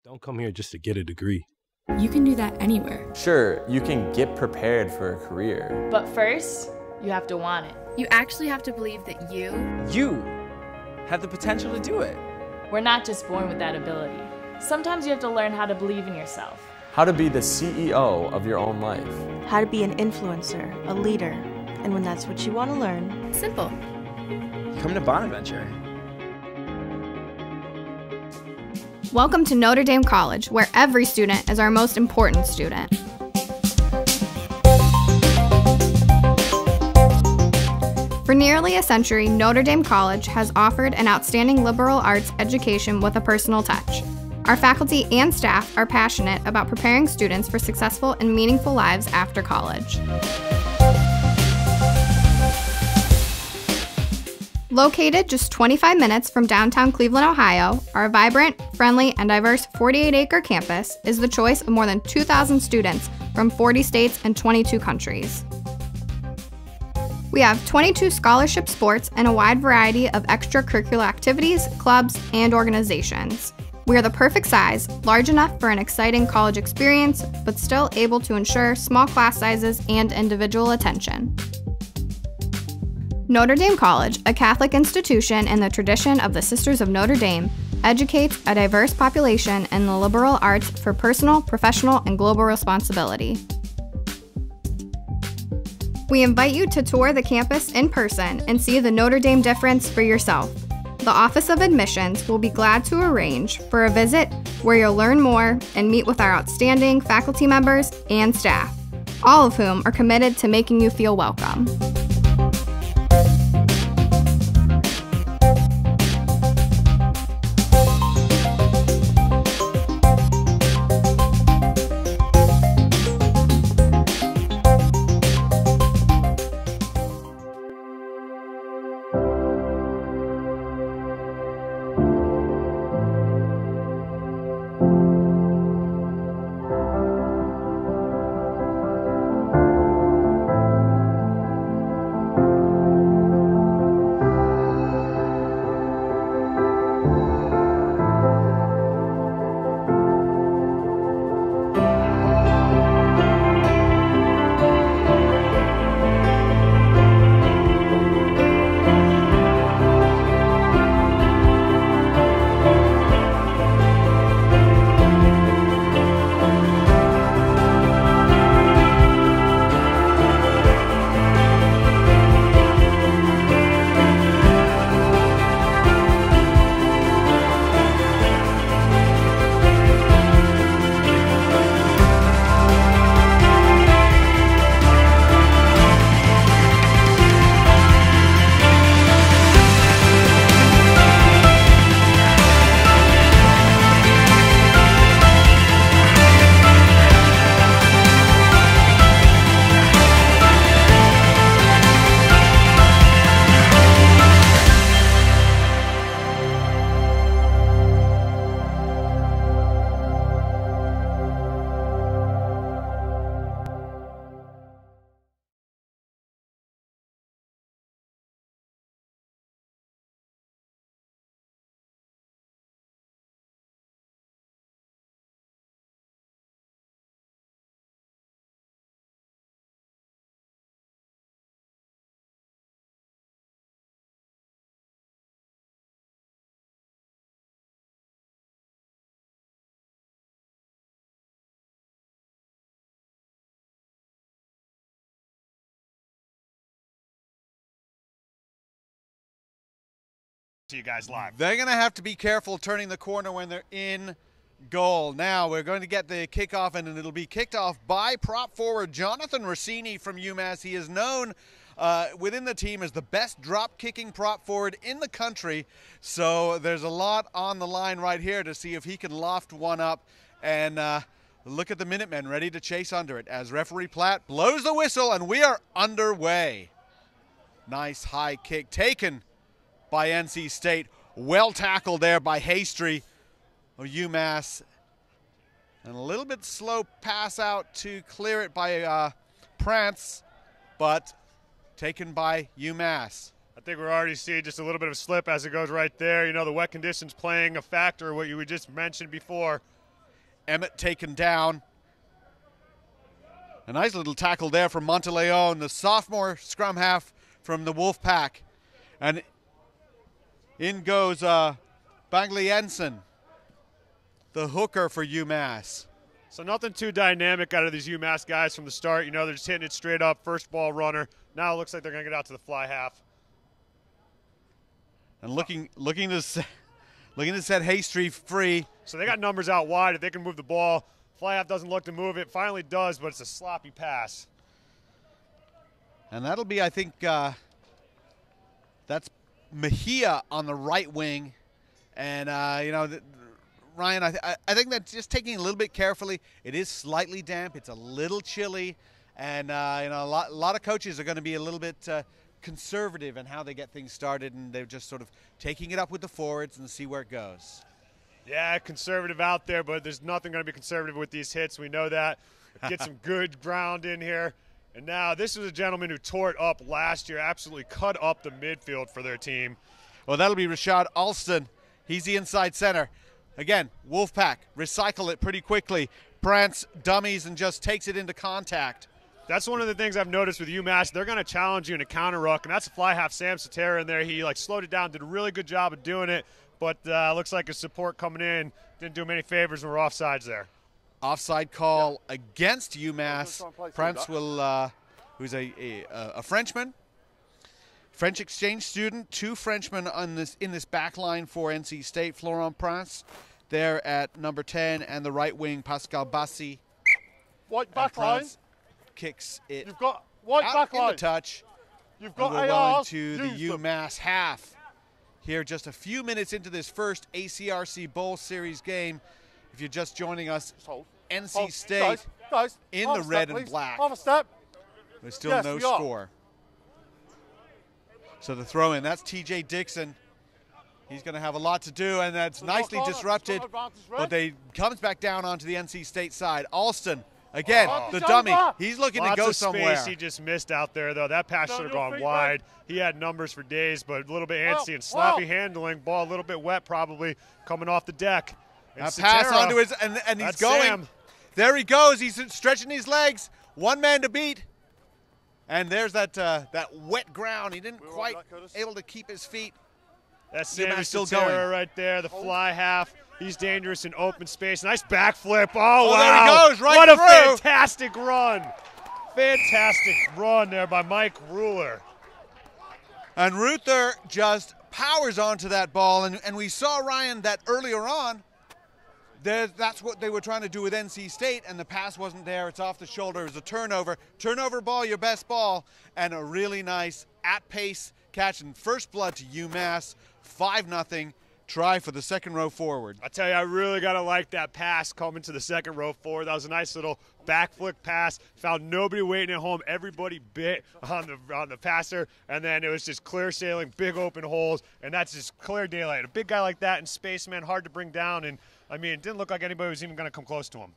Don't come here just to get a degree. You can do that anywhere. Sure, you can get prepared for a career. But first, you have to want it. You actually have to believe that you have the potential to do it. We're not just born with that ability. Sometimes you have to learn how to believe in yourself. How to be the CEO of your own life. How to be an influencer, a leader, and when that's what you want to learn. Simple. Come to Bonaventure. Welcome to Notre Dame College, where every student is our most important student. For nearly a century, Notre Dame College has offered an outstanding liberal arts education with a personal touch. Our faculty and staff are passionate about preparing students for successful and meaningful lives after college. Located just 25 minutes from downtown Cleveland, Ohio, our vibrant, friendly, and diverse 48-acre campus is the choice of more than 2,000 students from 40 states and 22 countries. We have 22 scholarship sports and a wide variety of extracurricular activities, clubs, and organizations. We are the perfect size, large enough for an exciting college experience, but still able to ensure small class sizes and individual attention. Notre Dame College, a Catholic institution in the tradition of the Sisters of Notre Dame, educates a diverse population in the liberal arts for personal, professional, and global responsibility. We invite you to tour the campus in person and see the Notre Dame difference for yourself. The Office of Admissions will be glad to arrange for a visit where you'll learn more and meet with our outstanding faculty members and staff, all of whom are committed to making you feel welcome. To you guys live. They're going to have to be careful turning the corner when they're in goal. Now we're going to get the kickoff, and it'll be kicked off by prop forward Jonathan Rossini from UMass. He is known within the team as the best drop-kicking prop forward in the country, so there's a lot on the line right here to see if he can loft one up. And look at the Minutemen ready to chase under it as referee Platt blows the whistle, and we are underway. Nice high kick taken by NC State. Well tackled there by Hastry of UMass. And a little bit slow pass out to clear it by Prance, but taken by UMass. I think we're already seeing just a little bit of slip as it goes right there. You know, the wet conditions playing a factor, what you just mentioned before. Emmett taken down. A nice little tackle there from Monteleone, the sophomore scrum half from the Wolfpack. And in goes Bangliensen, the hooker for UMass. So nothing too dynamic out of these UMass guys from the start. You know, they're just hitting it straight up, first ball runner. Now it looks like they're going to get out to the fly half. And looking to set Haystreet free. So they got numbers out wide. If they can move the ball, fly half doesn't look to move it. Finally does, but it's a sloppy pass. And that'll be, I think, that's Mejia on the right wing. And, you know, Ryan, I think that's just taking it a little bit carefully. It is slightly damp. It's a little chilly. And, you know, a lot of coaches are going to be a little bit conservative in how they get things started. And they're just sort of taking it up with the forwards and see where it goes. Yeah, conservative out there, but there's nothing going to be conservative with these hits. We know that. Get some good ground in here. And now this was a gentleman who tore it up last year, absolutely cut up the midfield for their team. Well, that'll be Rashad Alston. He's the inside center. Again, Wolfpack, recycle it pretty quickly. Prance dummies and just takes it into contact. That's one of the things I've noticed with UMass. They're going to challenge you in a counter ruck, and that's a fly half Sam Sotera in there. He slowed it down, did a really good job of doing it, but looks like his support coming in didn't do him any favors and we're offsides there. Offside call against UMass. Prance will, who's a Frenchman, French exchange student. Two Frenchmen in this back line for NC State. Florent Prance there at number 10, and the right wing Pascal Bassi. White back line. Kicks it. You've got white out back line. in the touch. You've got we're well AR. into the UMass half. Here, just a few minutes into this first ACRC Bowl Series game. If you're just joining us, NC State guys, in the red and black. Half a step. There's still no score. So the throw in, that's TJ Dixon. He's going to have a lot to do, and that's nicely disrupted. But they comes back down onto the NC State side. Alston, again, the dummy. He's looking to go somewhere. Lots of space he just missed out there, though. That pass should have gone wide. He had numbers for days, but a little bit antsy and sloppy handling. Ball a little bit wet, probably coming off the deck. A pass onto his, and he's going. Sam. There he goes. He's stretching his legs. One man to beat. And there's that wet ground. He didn't quite able to keep his feet. That's Sam still going right there. The fly half. He's dangerous in open space. Nice backflip. Oh, wow. There he goes, right what through. A fantastic run. Fantastic run there by Mike Ruler. And Ruther just powers onto that ball. And we saw, Ryan, that earlier on, that's what they were trying to do with NC State, and the pass wasn't there. It's off the shoulder. It was a turnover. Turnover ball, your best ball, and a really nice at-pace catch and first blood to UMass. 5-0. Try for the second row forward. I tell you, I really got to like that pass coming to the second row forward. That was a nice little back flick pass. Found nobody waiting at home. Everybody bit on the passer, and then it was just clear sailing, big open holes, and that's just clear daylight. A big guy like that in space, man, hard to bring down, and I mean, it didn't look like anybody was even going to come close to him.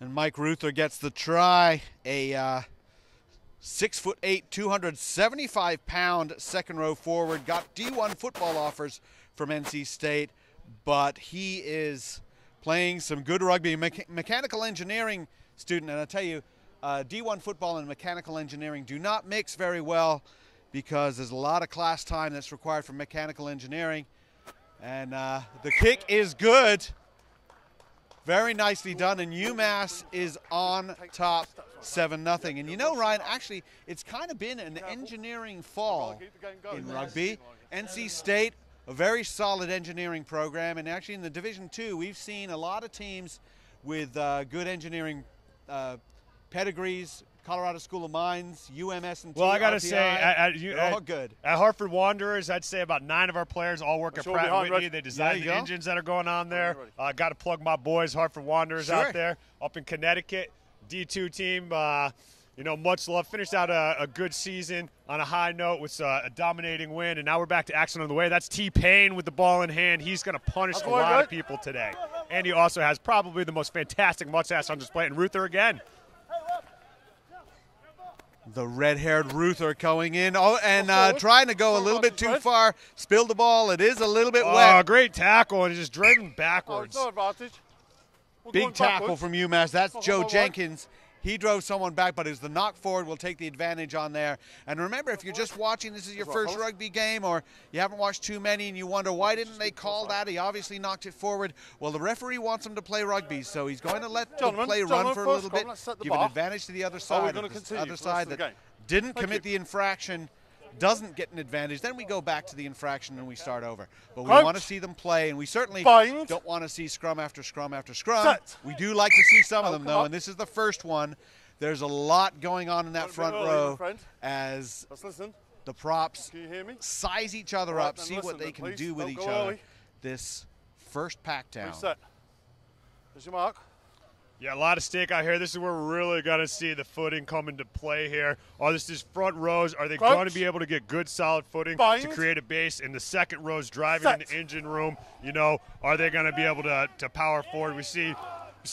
And Mike Ruther gets the try. A 6'8", 275-pound second row forward. Got D1 football offers from NC State, but he is playing some good rugby. Mechanical engineering student, and I tell you, D1 football and mechanical engineering do not mix very well because there's a lot of class time that's required for mechanical engineering. And the kick is good. Very nicely done, and UMass is on top 7-0. And you know, Ryan, actually, it's kind of been an engineering fall in rugby. NC State, a very solid engineering program, and actually in the Division II, we've seen a lot of teams with good engineering pedigrees. Colorado School of Mines, UMass, and well, I got to say, they're all good. At Hartford Wanderers, I'd say about 9 of our players all work at Pratt & Whitney. They design the engines that are going on there. Got to plug my boys, Hartford Wanderers, out there up in Connecticut. D2 team, you know, much love. Finished out a good season on a high note with a dominating win, and now we're back to action on the way. That's T-Pain with the ball in hand. He's going to punish a lot of people today. And he also has probably the most fantastic mustache on display. And Ruther again. The red-haired Ruther going in, and trying to go a little bit too far. Spilled the ball. It is a little bit wet. Oh, great tackle, and just driven backwards. No advantage. Big tackle from UMass. That's Joe Jenkins. He drove someone back, but it's the knock forward will take the advantage on there. And remember, if you're just watching, this is your first rugby game, or you haven't watched too many and you wonder, why didn't they call that? He obviously knocked it forward. Well, the referee wants him to play rugby, so he's going to let the play run for a little bit, give an advantage to the other side. The other side that didn't commit the infraction doesn't get an advantage. Then we go back to the infraction and we start over. But we want to see them play, and we certainly don't want to see scrum after scrum after scrum. We do like to see some of them, though, and this is the first one. There's a lot going on in that front row as the props size each other up, see what they can do with each other. This first pack down. There's your mark. Yeah, a lot of stake out here. This is where we're really going to see the footing come into play here. Are this is front rows? Are they going to be able to get good, solid footing to create a base? And the second rows driving in the engine room, you know, are they going to be able to power forward? We see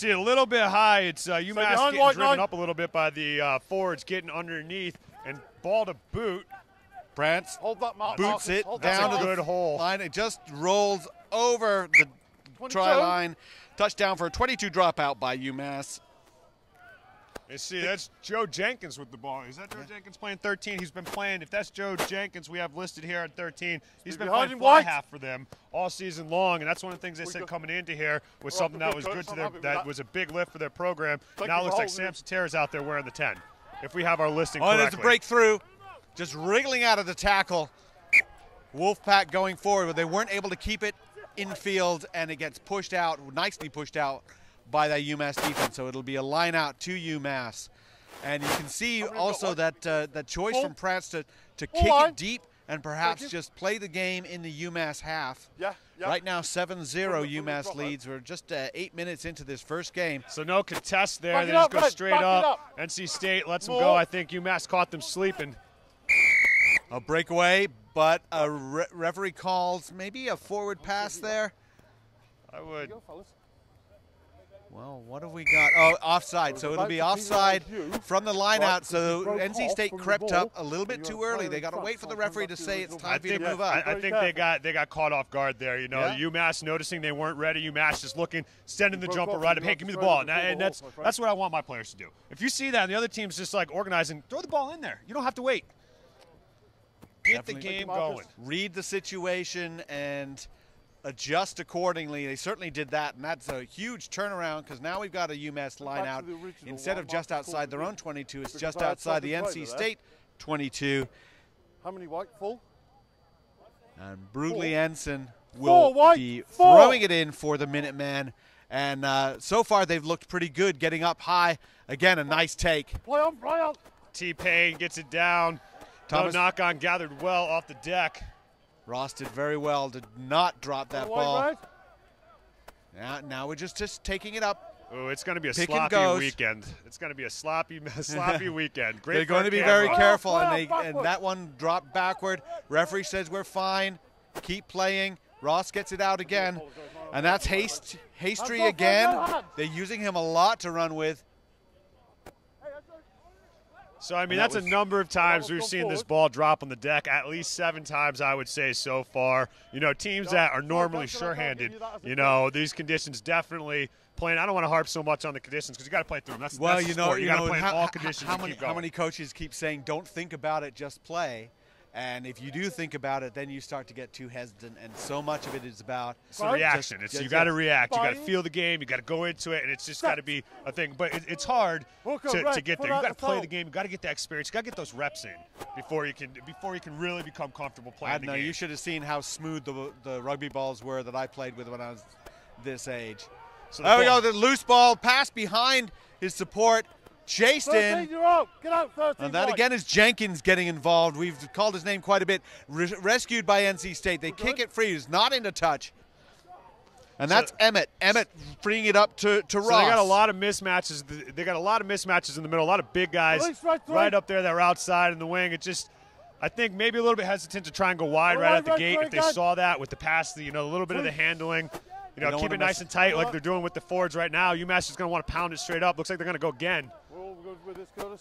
a little bit high. It's UMass getting driven up a little bit by the forwards getting underneath, and ball to boot. Brantz boots it down to the hole line. It just rolls over the try line. Touchdown for a 22 dropout by UMass. You see, that's Joe Jenkins with the ball. Is that Joe Jenkins playing 13? He's been playing. If that's Joe Jenkins, we have listed here at 13. He's been playing fly half for them all season long, and that's one of the things they said coming into here was something that was good to them. That was a big lift for their program. Now it looks like Sam Satera's out there wearing the 10. If we have our listing correctly. There's a breakthrough, just wriggling out of the tackle. Wolfpack going forward, but they weren't able to keep it infield, and it gets pushed out, nicely pushed out by that UMass defense. So it'll be a line out to UMass. And you can see also that that choice from Prance to kick it deep and perhaps just play the game in the UMass half. Right now 7-0 UMass leads. We're just 8 minutes into this first game. So no contest there. They just go straight up. NC State lets them go. I think UMass caught them sleeping. A breakaway, but a referee calls maybe a forward pass there. I would. Well, what have we got? Oh, offside. So it'll be offside from the line out. So NC State crept up a little bit too early. They got to wait for the referee to say it's time for you to move up. I think they got caught off guard there. You know, UMass noticing they weren't ready. UMass just looking, sending the jumper right up. Hey, give me the ball. And that's what I want my players to do. If you see that and the other team's just like organizing, throw the ball in there. You don't have to wait. Get the game going. Read the situation and adjust accordingly. They certainly did that, and that's a huge turnaround because now we've got a UMass line out. Instead of just outside their own 22, it's just outside the NC State 22. How many white? Full? And Brugli Ensign will be throwing it in for the Minutemen. And so far they've looked pretty good getting up high. Again, a nice take. Play on. T-Payne gets it down. No knock-on gathered well off the deck. Ross did very well to not drop that ball. Now we're just taking it up. Oh, it's going to be a sloppy weekend. It's going to be a sloppy weekend. Great. They're going to be very careful, and that one dropped backward. Referee says we're fine. Keep playing. Ross gets it out again, and that's Hastry again. They're using him a lot to run with. So, I mean, that's a number of times we've seen this ball drop on the deck, at least 7 times, I would say, so far. You know, teams that are normally sure-handed, you know, these conditions definitely playing. I don't want to harp so much on the conditions because you got to play through them. That's the sport. You got to play in all conditions and keep going. How many coaches keep saying, don't think about it, just play? And if you do think about it, then you start to get too hesitant, and so much of it is about it's the reaction. You got to react. You got to feel the game. You got to go into it, and it's just got to be a thing. But it's hard to get there. You got to play the game. You got to get the experience. You got to get those reps in before you can really become comfortable playing the game. You should have seen how smooth the rugby balls were that I played with when I was this age. So there we go. The loose ball pass behind his support. Chased in, and that again is Jenkins getting involved. We've called his name quite a bit. Rescued by NC State. They kick it free. He's not into touch. And that's Emmett. Emmett freeing it up to Ross. So they got a lot of mismatches. They got a lot of mismatches in the middle. A lot of big guys right up there that are outside in the wing. It just, I think maybe a little bit hesitant to try and go wide right at the gate. If they saw that with the pass, you know, a little bit of the handling. You know, keep it nice and tight like they're doing with the forwards right now. UMass is going to want to pound it straight up. Looks like they're going to go again.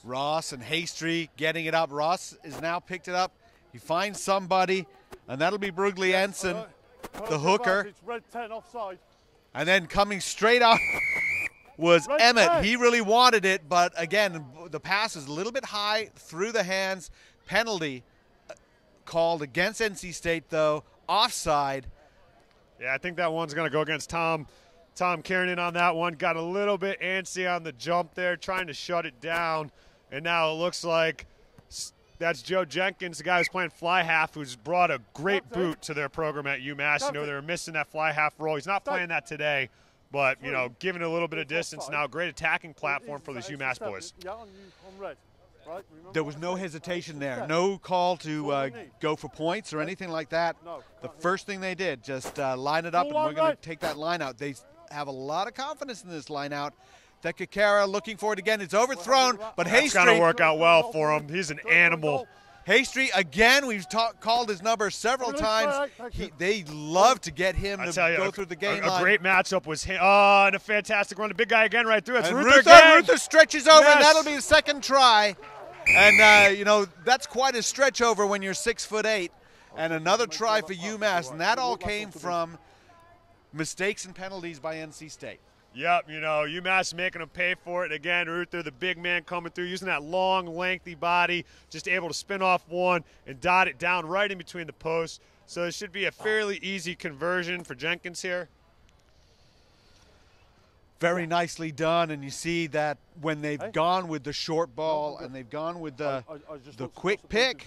Ross and Hastry getting it up. Ross is now picked it up. He finds somebody, and that'll be Brugli Ensign, the hooker. And then coming straight off was Emmett. He really wanted it, but again, the pass is a little bit high through the hands. Penalty called against NC State, though. Offside. Yeah, I think that one's going to go against Tom Kiernan on that one. Got a little bit antsy on the jump there, trying to shut it down. And now it looks like that's Joe Jenkins, the guy who's playing fly half, who's brought a great boot to their program at UMass. You know, they were missing that fly half role. He's not playing that today, but, you know, giving it a little bit of distance now. Great attacking platform for these UMass boys. There was no hesitation there. No call to go for points or anything like that. The first thing they did, just line it up, and we're going to take that line out. They have a lot of confidence in this line out. Thekakera looking for it again. It's overthrown, but Haystreet. It's going to work out well for him. He's an animal. Haystreet, again, we've called his number several times. They love to get him to go through the game line. A great matchup was him. Oh, and a fantastic run. The big guy again right through. It's Ruther again. Ruther stretches over, and that'll be a second try. And, you know, that's quite a stretch over when you're 6'8". And another try for UMass, and that all came from mistakes and penalties by NC State. Yep, you know, UMass making them pay for it. Again, Ruther, the big man coming through, using that long, lengthy body, just able to spin off one and dot it down right in between the posts. So it should be a fairly easy conversion for Jenkins here. Very nicely done, and you see that when they've gone with the short ball and they've gone with the quick pick,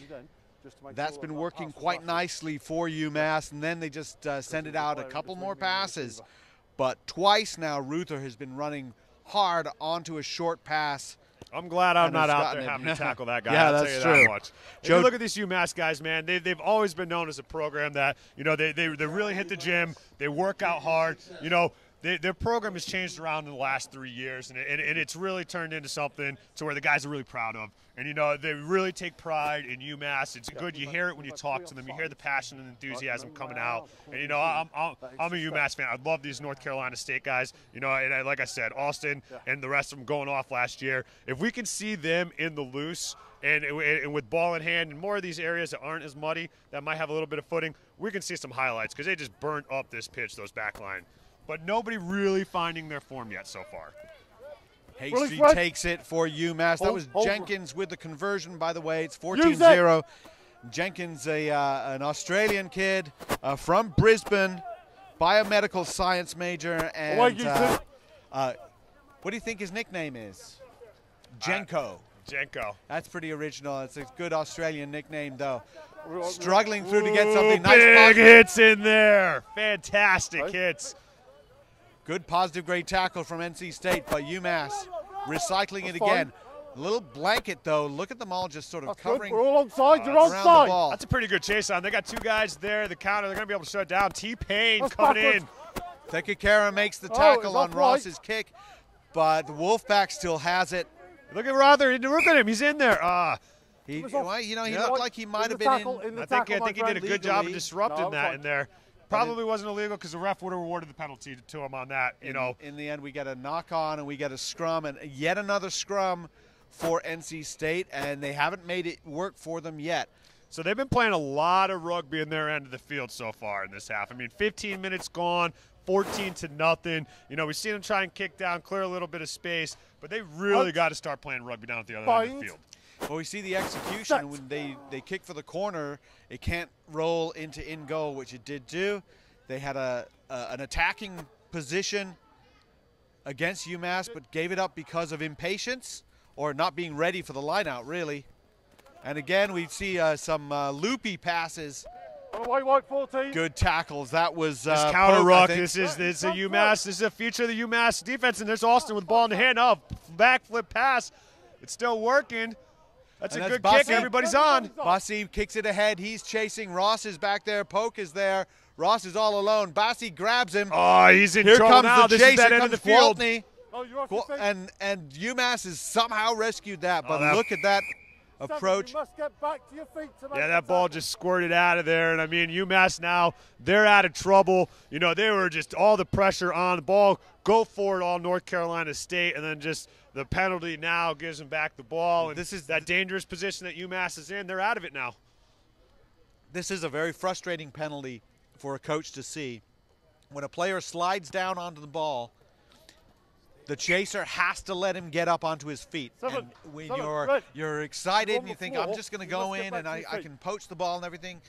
that's been working quite nicely for UMass, and then they just send it out a couple more passes. But twice now Ruther has been running hard onto a short pass. I'm glad I'm not out there having to tackle that guy. Yeah, I'll that's tell you true. that much. If you look at these UMass guys, man, they've always been known as a program that, you know, they really hit the gym. They work out hard. You know, their program has changed around in the last 3 years, and it's really turned into something to where the guys are really proud of. And, you know, they really take pride in UMass. It's good. You hear it when you talk to them. You hear the passion and enthusiasm coming out. And, you know, I'm a UMass fan. I love these North Carolina State guys. You know, and like I said, Austin and the rest of them going off last year. If we can see them in the loose and with ball in hand in more of these areas that aren't as muddy, that might have a little bit of footing, we can see some highlights because they just burnt up this pitch, those back line. But nobody really finding their form yet so far. Haystreet takes it for UMass. That was Jenkins with the conversion, by the way. It's 14-0. Jenkins, an Australian kid from Brisbane, biomedical science major. And what do you think his nickname is? Jenko. Jenko. That's pretty original. It's a good Australian nickname, though. Struggling through to get something nice. Big hits in there. Fantastic hits. Good positive grade tackle from NC State, but UMass recycling it again. A little blanket, though. Look at them all just sort of covering. We're all onside. You're around the ball. That's a pretty good chase on. They got two guys there. The counter, they're going to be able to shut it down. T-Pain coming in. Thekakera makes the tackle on Ross's kick, but the Wolfpack still has it. Look at Ruther. Look at him. He's in there. He looked like he might have been in. I think he did a good job of disrupting that in there. Probably wasn't illegal because the ref would have awarded the penalty to him on that. You know, in the end, we get a knock on and we get a scrum, and yet another scrum for NC State, and they haven't made it work for them yet. So they've been playing a lot of rugby in their end of the field so far in this half. I mean, 15 minutes gone, 14-0. You know, we've seen them try and kick down, clear a little bit of space, but they really got to start playing rugby down at the other end of the field. Well, we see the execution when they kick for the corner. It can't roll into in goal, which it did do. They had an attacking position against UMass, but gave it up because of impatience or not being ready for the line-out, really. And again, we see some loopy passes. Good tackles. That was this counter ruck. This is a UMass. This is a feature of the UMass defense, and there's Austin with the ball in the hand. Oh, backflip pass. It's still working. That's a good kick. Everybody's on. Bassi kicks it ahead. He's chasing. Ross is back there. Poke is there. Ross is all alone. Bassi grabs him. Oh, he's in trouble now. This is that end of the field. And UMass has somehow rescued that. But look at that approach. Yeah, that ball just squirted out of there. And, I mean, UMass now, they're out of trouble. You know, they were just all the pressure on the ball. Go for it all North Carolina State. And then just the penalty now gives them back the ball. And this is that dangerous position that UMass is in. They're out of it now. This is a very frustrating penalty for a coach to see. When a player slides down onto the ball, The chaser has to let him get up onto his feet. And when you're excited and you think, I'm just going to go in and I can poach the ball and everything,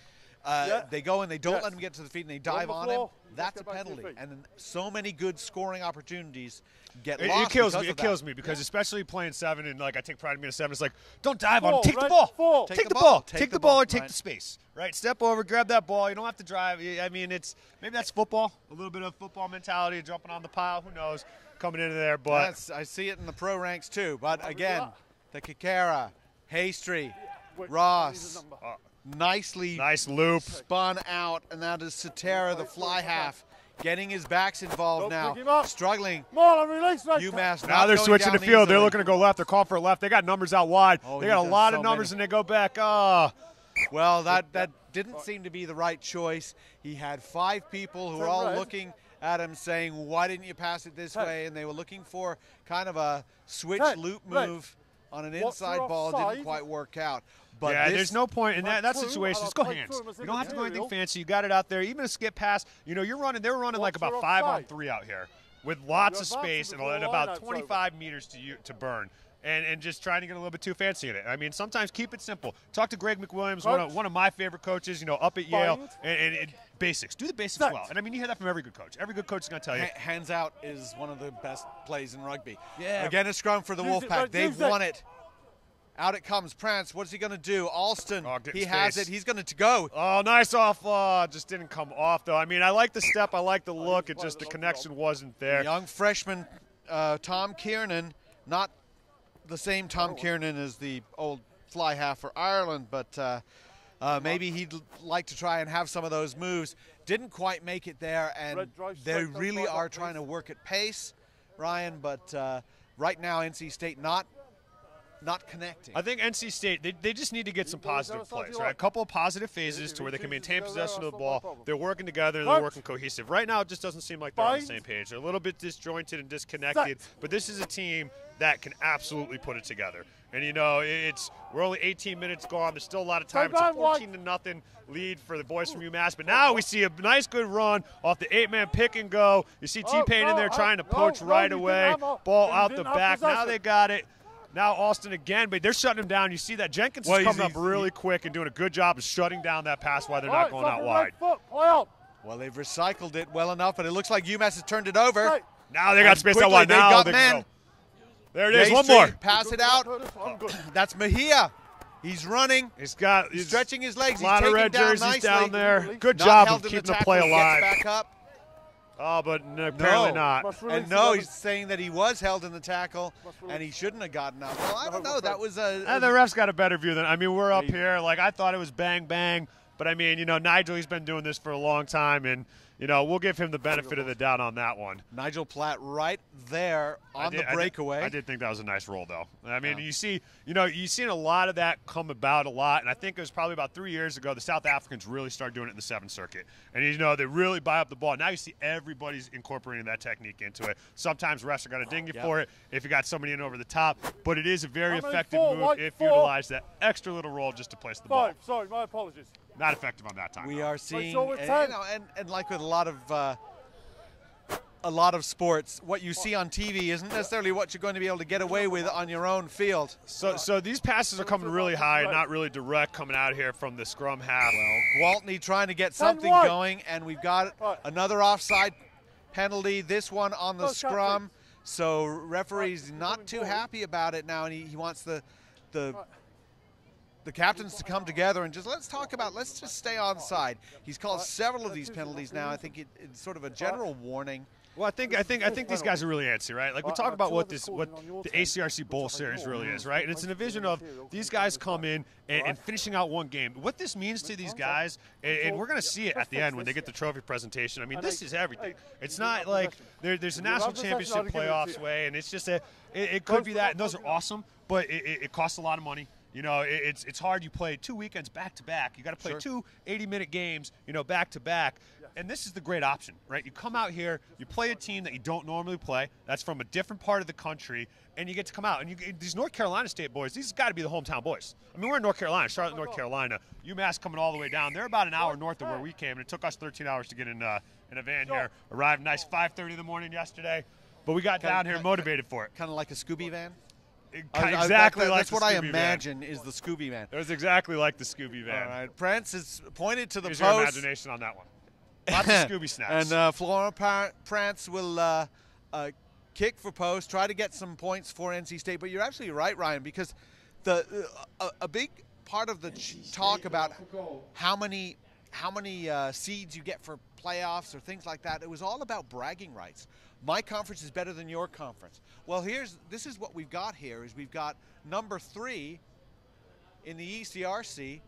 they go and they don't let him get to the feet and they dive on him. That's a penalty. And so many good scoring opportunities get lost. It kills me because especially playing 7 and like I take pride in being a 7. It's like, don't dive on him. Take the ball. Take the ball. Take the ball or take the space. Right? Step over, grab that ball. You don't have to drive. I mean, maybe that's football. A little bit of football mentality, jumping on the pile. Who knows? Coming into there, but I see it in the pro ranks too. But again, the Kikera, Haystry, Ross, nice loop, spun out, and that is Satera, the fly half, getting his backs involved now, struggling. UMass now they're switching the field. They're looking to go left. They're calling for left. They got numbers out wide. They got a lot of numbers, and they go back. Well, that didn't seem to be the right choice. He had 5 people who were all looking at him saying, why didn't you pass it this way? And they were looking for kind of a switch loop move on an inside ball. It didn't quite work out. But yeah, there's no point in that situation. Just go hands. You don't have to go anything fancy. You got it out there. Even a skip pass, you're running. They were running like about 5-on-3 out here with lots of space and about 25 meters to burn. And just trying to get a little bit too fancy in it. I mean, sometimes keep it simple. Talk to Greg McWilliams, one of my favorite coaches, up at Yale, and basics. Do the basics well. And I mean, you hear that from every good coach. Every good coach is going to tell you. Hands out is one of the best plays in rugby. Yeah. Again, a scrum for the Wolfpack. They've won it. Out it comes. Prance, what's he going to do? Alston, he has it. He's going to go. Oh, nice off. Just didn't come off, though. I mean, I like the step. I like the look. It just the connection wasn't there. Young freshman Tom Kiernan, not the same Tom Kiernan as the old fly half for Ireland, but maybe he'd like to try and have some of those moves. Didn't quite make it there, and they really are trying to work at pace, Ryan, but right now NC State not connecting. I think NC State, they just need to get some positive plays, right? A couple of positive phases to where they can maintain possession of the ball. They're working together. They're working cohesive. Right now, it just doesn't seem like they're on the same page. They're a little bit disjointed and disconnected, but this is a team that can absolutely put it together. And, we're only 18 minutes gone. There's still a lot of time. It's a 14-0 lead for the boys from UMass. But now we see a nice, good run off the 8-man pick and go. You see T-Pain in there trying to poach right away. Ball out the back. Now they got it. Now Alston again, but they're shutting him down. You see that Jenkins is coming up really quick and doing a good job of shutting down that pass while they're not going out wide. Well, they've recycled it well enough, but it looks like UMass has turned it over. Now they got space out wide. Now they go. There it is. One more. Pass it out. That's Mejia. He's running. He's stretching his legs. A lot of red jerseys down there. Good job of keeping the play alive. Back up. Oh, but apparently not. And no, he's saying that he was held in the tackle and he shouldn't have gotten up. Well, I don't know. That was the refs got a better view than. I mean, we're up here. Like I thought it was bang bang, but I mean, Nigel, he's been doing this for a long time, and we'll give him the benefit of the doubt on that one. Nigel Platt right there on the breakaway. I did think that was a nice roll, though. I mean, you've seen a lot of that come about a lot, and I think it was probably about 3 years ago the South Africans really started doing it in the 7th Circuit. And, they really buy up the ball. Now you see everybody's incorporating that technique into it. Sometimes refs are going to ding you for it if you got somebody in over the top, but it is a very effective move if you utilize that extra little roll just to place the ball. Sorry, my apologies. Not effective on that time. We are seeing, and like with a lot of sports, what you see on TV isn't necessarily what you're going to be able to get away with on your own field. So these passes are coming really high, not really direct, coming out here from the scrum half. Well, Gwaltney trying to get something going, and we've got another offside penalty. This one on the scrum. So referee's not too happy about it now, and he wants the captains to come together and let's just stay onside. He's called several of these penalties now. I think it's sort of a general warning. Well, I think these guys are really antsy, right? Like we talk about what the ACRC Bowl Series really is, right? And it's an division of these guys come in and finishing out one game. What this means to these guys, and we're going to see it at the end when they get the trophy presentation. I mean, this is everything. It's not like there's a national championship playoffs way, and it's just it could be that, and those are awesome, but it costs a lot of money. It's hard. You play 2 weekends back to back. You got to play 2 80-minute games, back to back. And this is the great option, right? You come out here, you play a team that you don't normally play. That's from a different part of the country, and you get to come out. And these North Carolina State boys, these got to be the hometown boys. I mean, we're in North Carolina, Charlotte, North Carolina. UMass coming all the way down. They're about an hour north of where we came, and it took us 13 hours to get in a van here. Arrived nice 5:30 in the morning yesterday. but we got down here motivated for it. Kind of like a Scooby van? Exactly like that's the what I Scooby imagine is the Scooby van. It was exactly like the Scooby van. All right, Prance is pointed to the Use post. your imagination on that one. Lots of Scooby snacks. And Florent Prance will kick for post, try to get some points for NC State. But you're absolutely right, Ryan, because a big part of the talk about how many seeds you get for playoffs or things like that, it was all about bragging rights. My conference is better than your conference. Well, this is what we've got here, is we've got number 3 in the ECRC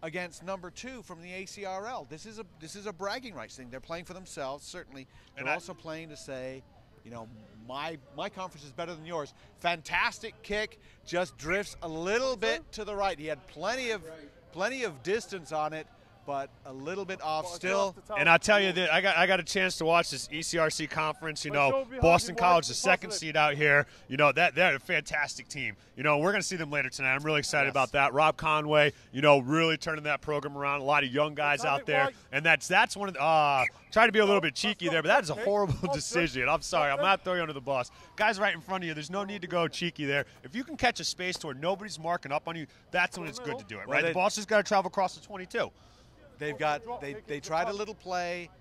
against number 2 from the ACRL. This is a bragging rights thing. They're playing for themselves, certainly. They're also playing to say, you know, my conference is better than yours. Fantastic kick, just drifts a little bit to the right. He had plenty of distance on it, but a little bit off still. And I'll tell you that I got a chance to watch this ECRC conference. You know, Boston College, the 2nd seed out here. You know, they're a fantastic team. You know, we're going to see them later tonight. I'm really excited about that. Rob Conway, you know, really turning that program around. A lot of young guys out there. And that's one of the trying to be a little bit cheeky there, but that is a horrible decision. I'm sorry. I'm not throwing you under the bus. Guys right in front of you, there's no need to go cheeky there. If you can catch a space to where nobody's marking up on you, that's when it's good to do it, right? The ball's just got to travel across the 22. They tried a little play.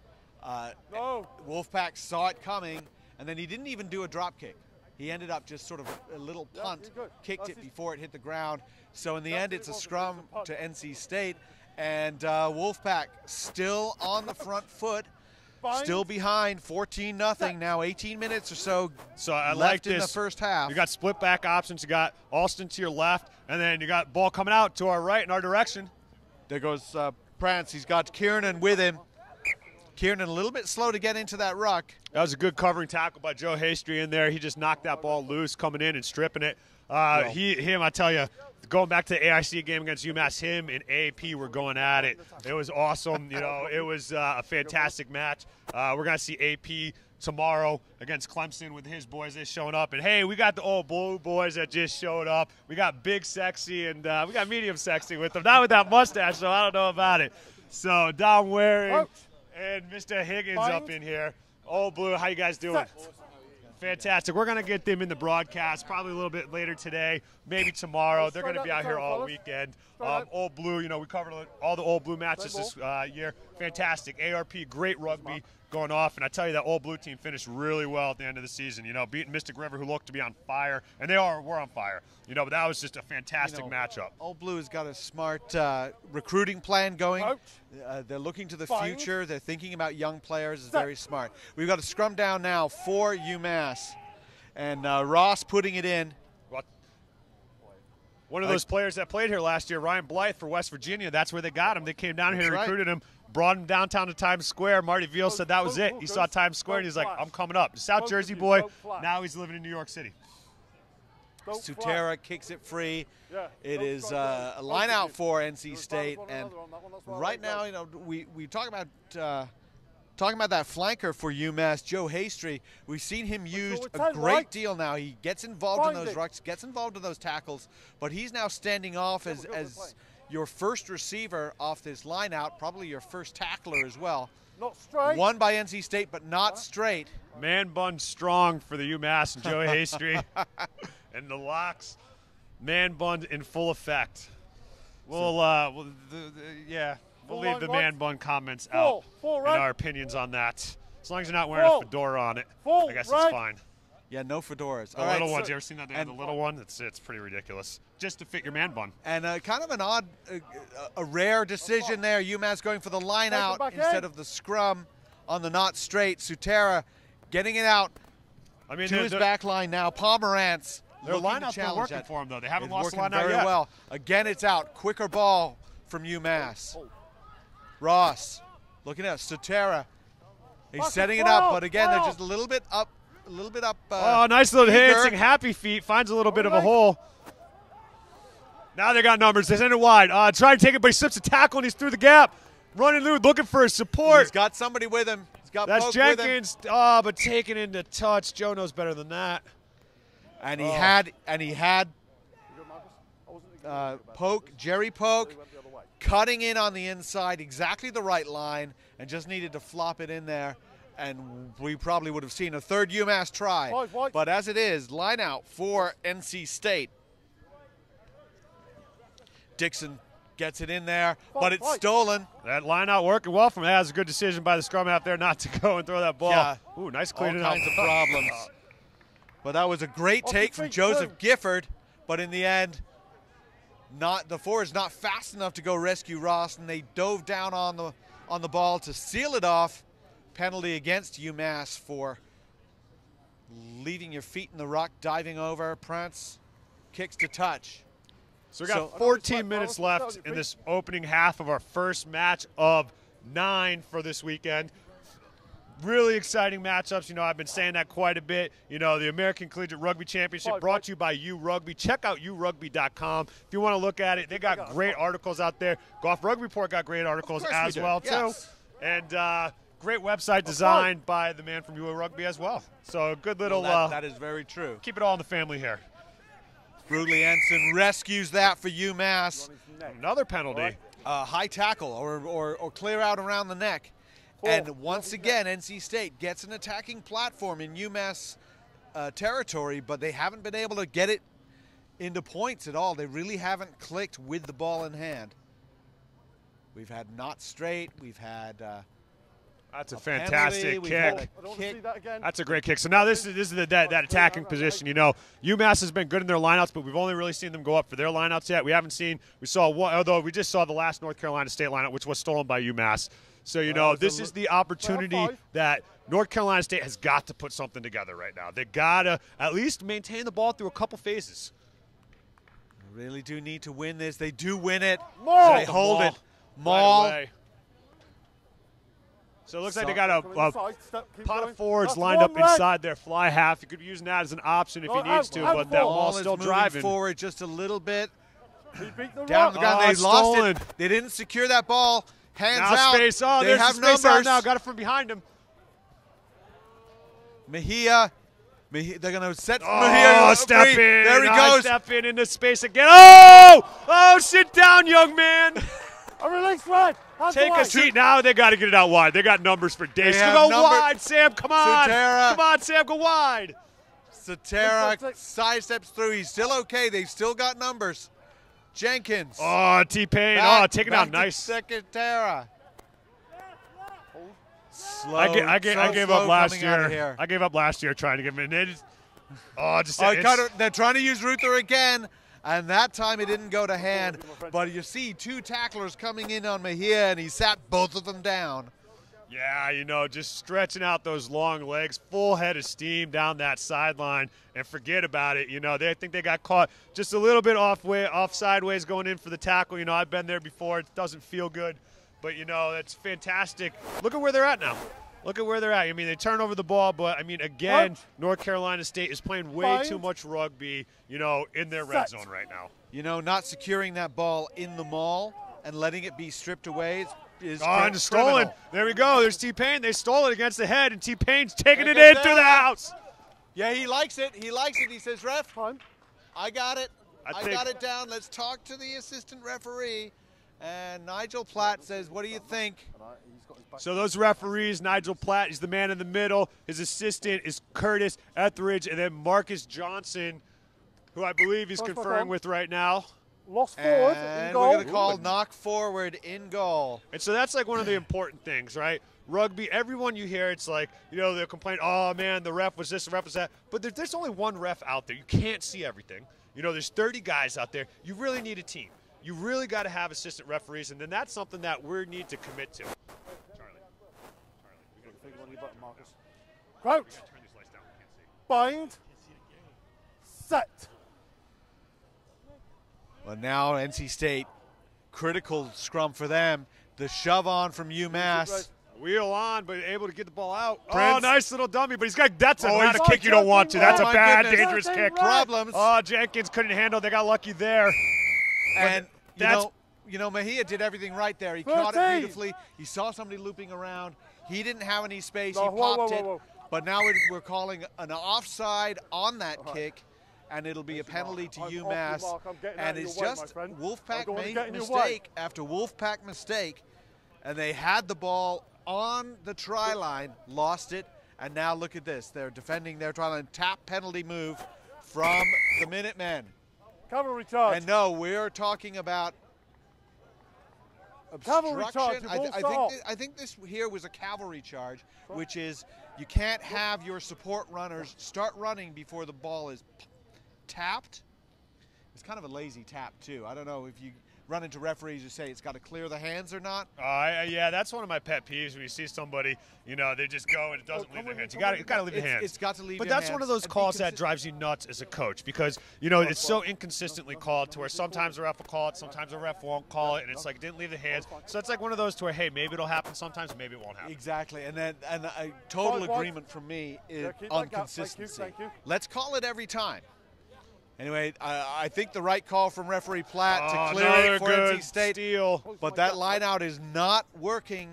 Wolfpack saw it coming, and then he didn't even do a drop kick. He ended up just sort of a little punt, kicked it before it hit the ground. So in the end, it's a scrum to NC State, and Wolfpack still on the front foot, still behind 14-0. Now 18 minutes or so I left like in the first half. You got split back options. You got Alston to your left, and then you got ball coming out to our right in our direction. There goes Prance. He's got Kiernan with him. Kiernan a little bit slow to get into that ruck. That was a good covering tackle by Joe Hastry in there. He just knocked that ball loose coming in and stripping it. I tell you, going back to the AIC game against UMass, him and AP were going at it. It was awesome. You know, it was a fantastic match. We're going to see AP tomorrow against Clemson with his boys. They're showing up. And, hey, we got the old blue boys that just showed up. We got Big Sexy and we got Medium Sexy with them. Not with that mustache, so I don't know about it. So, Dom Waring and Mr. Higgins up in here. Old Blue, how you guys doing? Fantastic. We're going to get them in the broadcast probably a little bit later today, maybe tomorrow. They're going to be out here all weekend. Old Blue, you know, we covered all the Old Blue matches this year. Fantastic. ARP, great rugby going off. And I tell you, that Old Blue team finished really well at the end of the season, you know, beating Mystic River, who looked to be on fire. And we're on fire. You know, but that was just a fantastic matchup. Old Blue has got a smart recruiting plan going. They're looking to the future. They're thinking about young players. It's very smart. We've got a scrum down now for UMass. And Ross putting it in. One of those players that played here last year, Ryan Blythe for West Virginia, that's where they got him. They came down here, recruited him, brought him downtown to Times Square. Marty Veal said that was it. He saw Times Square, and he's like, I'm coming up. South Jersey boy, now he's living in New York City. Sutera kicks it free. It is a line out for NC State. And right now, you know, we talk about that flanker for UMass, Joe Hastry. We've seen him used a great deal now. He gets involved in those rucks, gets involved in those tackles, but he's now standing off as your first receiver off this line out, probably your first tackler as well. Not straight. Won by NC State, but not straight. Man bun strong for the UMass and Joe Hastry. And the locks, man bun in full effect. We'll leave the man bun comments out and our opinions on that. As long as you're not wearing a fedora on it, I guess it's fine. Yeah, no fedoras. The little ones, you ever seen that? They have the little one? It's pretty ridiculous. Just to fit your man bun. And kind of an odd, a rare decision there. UMass going for the line out instead of the scrum on the not straight. Sutera getting it out to his back line now. Pomerantz. Their lineouts are working for him, though. They haven't lost the lineout very yet. Well. Again, it's out. Quicker ball from UMass. Ross looking at Sutera. He's setting it up, but again, they're just a little bit up. Nice little hit. Happy feet. Finds a little bit of a hole. Now they got numbers. They send it wide. Trying to take it, but he slips a tackle, and he's through the gap. Running through, looking for his support. He's got somebody with him. He's got That's Poke Jenkins. with him. But taken into touch. Joe knows better than that. And he had Jerry Poke, cutting in on the inside, exactly the right line, and just needed to flop it in there. and we probably would have seen a third UMass try. But as it is, line out for NC State. Dixon gets it in there, but it's stolen. That line out working well from that. Was a good decision by the scrum out there not to go and throw that ball. Yeah. Ooh, nice cleaning All up. kinds of problems. But that was a great take from Joseph Gifford, but in the end, the forwards not fast enough to go rescue Ross, and they dove down on the ball to seal it off. Penalty against UMass for leaving your feet in the ruck, diving over. Prance kicks to touch. So we got 14 minutes left in this opening half of our first match of 9 for this weekend. Really exciting matchups. You know, I've been saying that quite a bit. You know, the American Collegiate Rugby Championship brought to you by URugby. Check out urugby.com if you want to look at it. They got great articles out there. Golf Rugby Report got great articles as well, too. And great website designed by the man from URugby as well. So a good little that is very true. Keep it all in the family here. Brutally Ensign rescues that for UMass. Another penalty. High tackle or clear out around the neck. And once again, NC State gets an attacking platform in UMass territory, but they haven't been able to get it into points at all. They really haven't clicked with the ball in hand. We've had not straight. We've had that's a fantastic kick. That's a great kick. So now this is that attacking position. You know, UMass has been good in their lineouts, but we've only really seen them go up for their lineouts yet. We saw one, although we just saw the last North Carolina State lineout, which was stolen by UMass. So, you know, this is the opportunity that North Carolina State has got to put something together right now. They got to at least maintain the ball through a couple phases. They really do need to win this. They do win it. So they hold it. Maul. Right, so it looks like they got a pot of forwards lined up inside their fly half. You could be using that as an option if he needs to, but that Maul's still driving forward just a little bit. Down the ground. They lost it. They didn't secure that ball. Hands out. Space. Oh, they have space numbers out now. Got it from behind him. Mejia, they're going to set Mejia. Step in. There he goes. Step in into space again. Oh, sit down, young man. A release right. Take a seat. Now they got to get it out wide. They got numbers for days. Go wide, Sam. Come on. Come on, Sam. Go wide. Satera sidesteps through. He's still okay. They've still got numbers. Jenkins. Oh, T-Pain. Taking out nice. Secretera. Slow. I gave up last year. I gave up last year trying to get him in. They're trying to use Ruther again, and that time it didn't go to hand. But you see 2 tacklers coming in on Mejia, and he sat both of them down. Yeah, you know, just stretching out those long legs, full head of steam down that sideline, and forget about it. You know, I think they got caught just a little bit off sideways going in for the tackle. You know, I've been there before. It doesn't feel good. But, you know, it's fantastic. Look at where they're at now. Look at where they're at. I mean, they turn over the ball, but, I mean, again, North Carolina State is playing way too much rugby, you know, in their red zone right now. You know, not securing that ball in the maul and letting it be stripped away is and stolen. There we go. There's T-Pain. They stole it against the head, and T-Pain's taking it in through the house. Yeah, he likes it. He likes it. He says, "Ref, I got it. I got it down. Let's talk to the assistant referee." And Nigel Platt says, "What do you think?" So those referees, Nigel Platt is the man in the middle. His assistant is Curtis Etheridge, and then Marcus Johnson, who I believe he's conferring with right now. Lost forward in goal. We're going to call knock forward in goal. And so that's like one of the important things, right? Rugby, everyone you hear, it's like, you know, they'll complain, oh, man, the ref was this, the ref was that. But there's only one ref out there. You can't see everything. You know, there's 30 guys out there. You really need a team. You really got to have assistant referees, and then that's something that we need to commit to. Crouch. Bind. Set. Well, now NC State, critical scrum for them. The shove on from UMass. Wheel on, but able to get the ball out. Prince. Oh, nice little dummy, but that's not a kick you don't want to. That's a bad, dangerous kick. Problems. Oh, Jenkins couldn't handle. They got lucky there. And you know, Mejia did everything right there. He caught it beautifully. He saw somebody looping around. He didn't have any space. He popped it. But now we're calling an offside on that kick, and it'll be a penalty to UMass. And it's just Wolfpack made mistake after Wolfpack mistake, and they had the ball on the try line, lost it, and now look at this. They're defending their try line. Tap penalty move from the Minutemen. Cavalry charge. And no, we're talking about obstruction. I think this here was a cavalry charge, which is you can't have your support runners start running before the ball is tapped. It's kind of a lazy tap, too. I don't know if you run into referees who say it's got to clear the hands or not. Yeah, that's one of my pet peeves when you see somebody, they just go and it doesn't leave their hands. You got to leave the hands. It's got to leave But your that's hands one of those calls that drives you nuts as a coach because, it's so inconsistently called to where sometimes the ref will call it, sometimes the ref won't call it, and it's like it didn't leave the hands. So it's like one of those to where, hey, maybe it'll happen sometimes, maybe it won't happen. Exactly, and a total agreement from me is on consistency. Thank you. Let's call it every time. Anyway, I think the right call from referee Platt to clear it for NC State. Steal. But that line out is not working,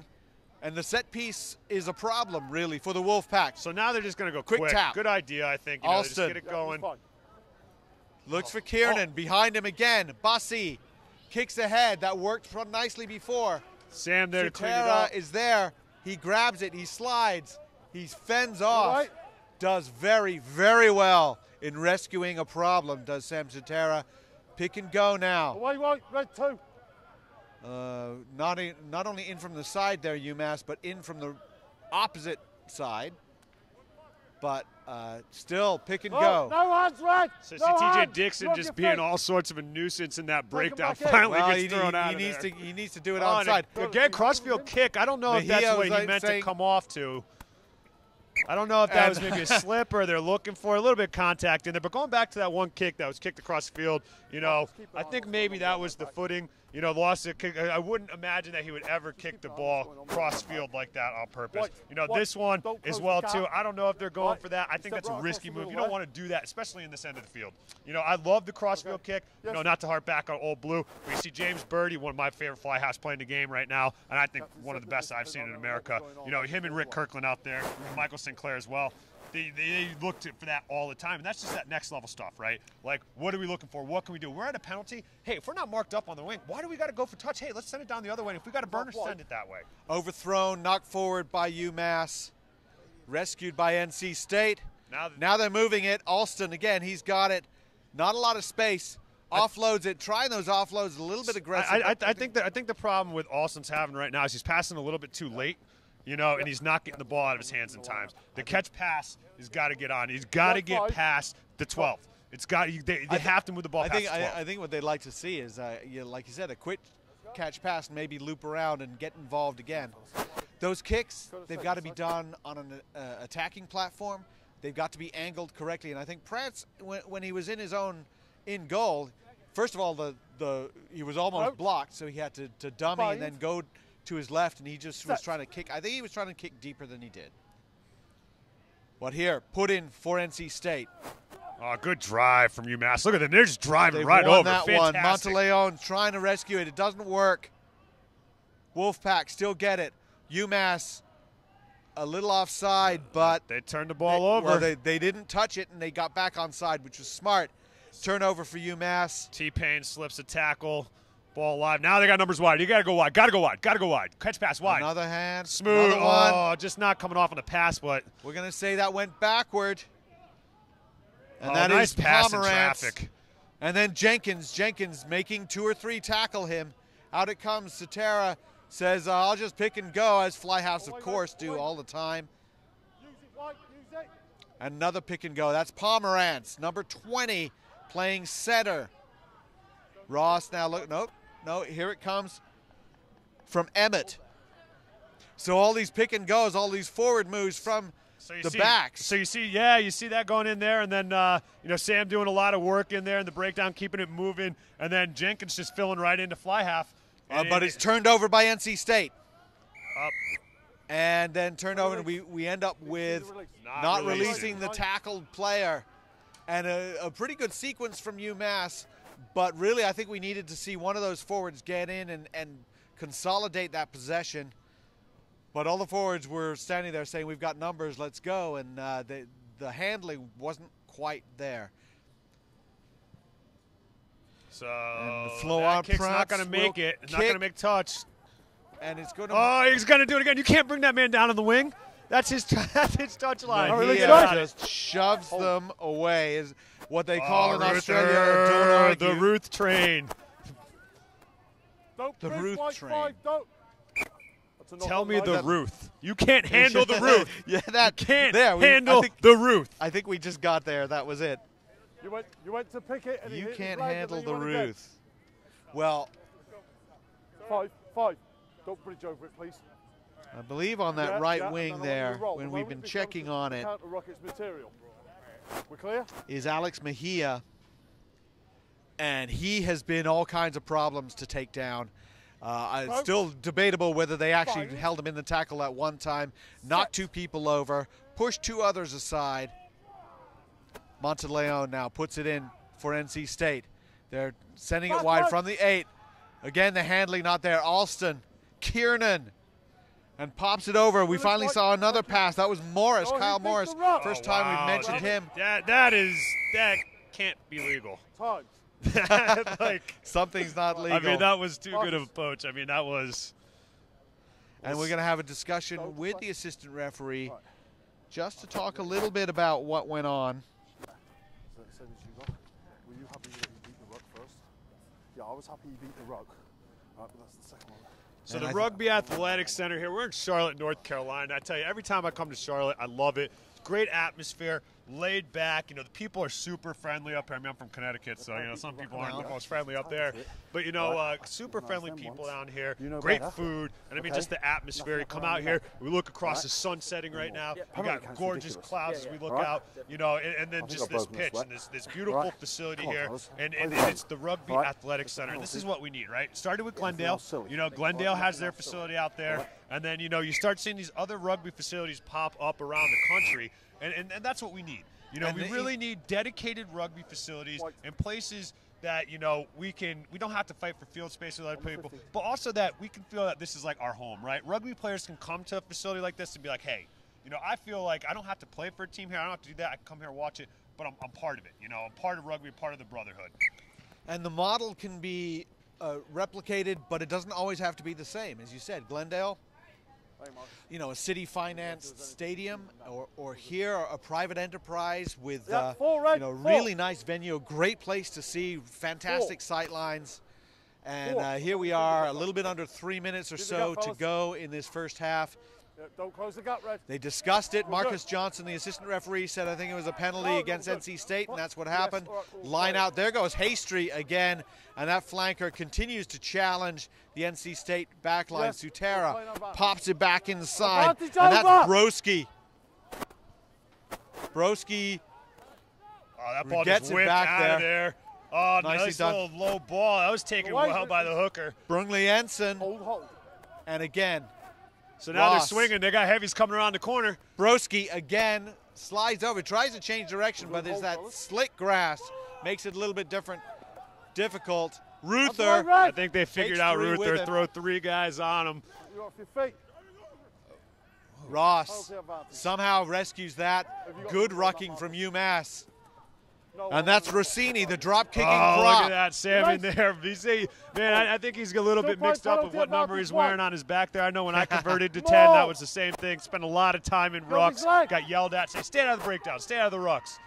and the set piece is a problem, really, for the Wolfpack. So now they're just going to go quick tap. Good idea, I think. Just get it going. Looks for Kiernan. Behind him again. Bussy kicks ahead. That worked nicely before. Sam there to clean it up. Is there. He grabs it. He slides. He fends off. Right. Does very, very well in rescuing a problem, does Sam Sotera. Pick and go now. Away, red 2. Not only in from the side there, UMass, but in from the opposite side. But still pick and go. No hands, red. So no TJ hands. Dixon Look just your being feet. all sorts of a nuisance in that breakdown. back in. Finally Well, gets thrown out of needs there. he needs to do it onside. Again, crossfield kick. I don't know if that's Mejia what was he meant to saying- come off to. I don't know if that was maybe a slip or they're looking for a little bit of contact in there. But going back to that one kick that was kicked across the field, I think maybe that was the footing. Lost the kick. I wouldn't imagine that he would ever kick the ball cross field like that on purpose. This one as well too. I don't know if they're going for that. I think that's a risky move. You don't want to do that, especially in this end of the field. I love the crossfield kick. Not to harp back on Old Blue. But you see James Birdie, one of my favorite fly halves playing the game right now, and I think one of the best I've seen in America. Him and Rick Kirkland out there, and Michael Sinclair as well. They look for that all the time, and that's just that next level stuff, right? Like, what are we looking for? What can we do? We're at a penalty. Hey, if we're not marked up on the wing, why do we got to go for touch? Hey, let's send it down the other way. And if we got a burner, send it that way. Overthrown, knocked forward by UMass, rescued by NC State. Now they're moving it. Alston again, he's got it. Not a lot of space. Offloads it. Trying those offloads a little bit aggressive. I think the problem with Alston's having right now is he's passing a little bit too late. And he's not getting the ball out of his hands in times. The catch pass has got to get on. He's got to get past the 12th. It's got they have to move the ball past the 12th. I think what they'd like to see is, like you said, a quick catch pass, maybe loop around and get involved again. Those kicks, they've got to be done on an attacking platform. They've got to be angled correctly. And I think Pratt's, when he was in his own in goal, first of all, he was almost blocked, so he had to dummy and then go to his left, and he just was trying to kick. I think he was trying to kick deeper than he did. But here, put in for NC State. Oh, good drive from UMass. Look at them. They're just driving They've right won over. That Fantastic. one. Monteleone trying to rescue it. It doesn't work. Wolfpack still get it. UMass a little offside, but they turned the ball over. Well, they didn't touch it, and they got back onside, which was smart. Turnover for UMass. T-Pain slips a tackle. Ball live. Now they got numbers wide. You got to go wide. Got to go wide. Got to go wide. Catch pass wide. Another hand. Smooth. Another one. Oh, just not coming off on the pass, but. We're going to say that went backward. And that nice is pass in Pomerantz. traffic. And then Jenkins making 2 or 3 tackle him. Out it comes. Sotera says, I'll just pick and go, as Flyhouse, of course, do all the time. Another pick and go. That's Pomerantz, number 20, playing setter. Ross now look. Nope. No, here it comes from Emmett. So all these pick and goes, all these forward moves from the backs. So you see that going in there, and then Sam doing a lot of work in there in the breakdown, keeping it moving, and then Jenkins just filling right into fly half. But it's turned over by NC State. And then turned over, and we end up with not releasing the tackled player. And a pretty good sequence from UMass. But really, I think we needed to see one of those forwards get in and consolidate that possession. But all the forwards were standing there saying, we've got numbers, let's go. And the handling wasn't quite there. So and the that kick's not going to make it. Not going to make touch. And it's going to. Oh, he's going to do it again. You can't bring that man down on the wing. That's his touch line. He just shoves them away, is what they call in Australia the Ruth train. Don't The Ruth train. Tell me the Ruth. You can't handle the Ruth. Yeah, that you can't handle the Ruth. I think we just got there. That was it. You went to pick it. And You hit can't his leg handle and the then you went again. Ruth. Well, 5. Don't bridge over it, please. I believe on that right wing there, when we've been checking on it, We're clear? is Alex Mejia, and he has been all kinds of problems to take down. It's still debatable whether they actually held him in the tackle at one time, knocked 2 people over, pushed 2 others aside. Monteleone now puts it in for NC State. They're sending it wide from the 8. Again, the handling not there. Alston, Kiernan, and pops it over. We finally saw another pass. That was Morris, Kyle Morris. First time we've mentioned him. That can't be legal. Something's not legal. I mean, that was too good of a poach. I mean, that was. And we're going to have a discussion with the assistant referee just to talk a little bit about what went on. Were you happy that you beat the ruck first? Yeah, I was happy you beat the ruck. But that's the second one. So the Rugby Athletics Center here, we're in Charlotte, North Carolina. I tell you, every time I come to Charlotte, I love it. Great atmosphere, laid back. You know, the people are super friendly up here. I mean, I'm from Connecticut, so, you know, some people aren't the most friendly up there. But, you know, super friendly people down here, great food, and I mean, just the atmosphere. You come out here, we look across the sun setting right now. We got gorgeous clouds as we look out, you know, and then just this pitch and this beautiful facility here. And it's the Rugby Athletics Center. And this is what we need, right? It started with Glendale. You know, Glendale has their facility out there. And then, you know, you start seeing these other rugby facilities pop up around the country. And that's what we need. You know, we really need dedicated rugby facilities and places that, you know, we don't have to fight for field space with other people, but also that we can feel that this is like our home, right? Rugby players can come to a facility like this and be like, hey, you know, I feel like I don't have to play for a team here. I don't have to do that. I can come here and watch it, but I'm part of it. You know, I'm part of rugby, part of the brotherhood. And the model can be replicated, but it doesn't always have to be the same. As you said, Glendale, you know, a city-financed stadium, or here a private enterprise with you know, really nice venue, a great place to see, fantastic sight lines. And here we are, a little bit under 3 minutes or so to go in this first half. Don't close the gap, Red. They discussed it. Marcus Johnson, the assistant referee, said I think it was a penalty against NC State, and that's what happened. Line out. There goes Haystry again, and that flanker continues to challenge the NC State backline. Sutera pops it back inside, and that's Broski. Broski that ball gets just it whipped back out of there. Oh, nice done. little low ball. That was taken well by the hooker. Brungley Ensign. And again, so now they're swinging. They got heavies coming around the corner. Broski again slides over, tries to change direction, but there's that slick grass. Makes it a little bit difficult. Ruther. I think they figured out Ruther. Throw 3 guys on him. You're off your feet. Ross somehow rescues that. Good rucking from UMass. And that's Rossini, the drop-kicking prop. Look at that, Sam in there. Man, I think he's a little bit mixed up with what number he's wearing on his back there. I know when I converted to 10, that was the same thing. Spent a lot of time in rucks. Got yelled at, say, stay out of the breakdown, stay out of the rucks.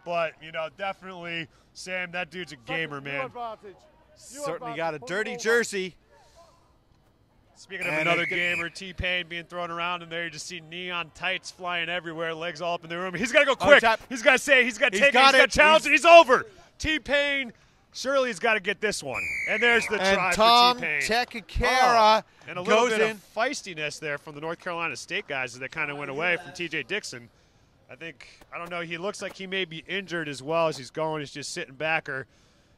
But, you know, definitely, Sam, that dude's a gamer, man. Certainly got a dirty jersey. Speaking of another gamer, T-Pain being thrown around in there, you just see neon tights flying everywhere, legs all up in the room. He's got to go quick. He's got to say, he's got to take it, he's got to challenge it, he's over. T-Pain, surely he's got to get this one. And there's the try for T-Pain. Tekakera and a little bit of feistiness there from the North Carolina State guys as they kind of went away from T.J. Dixon. I don't know, he looks like he may be injured as well as he's going. He's just sitting back, or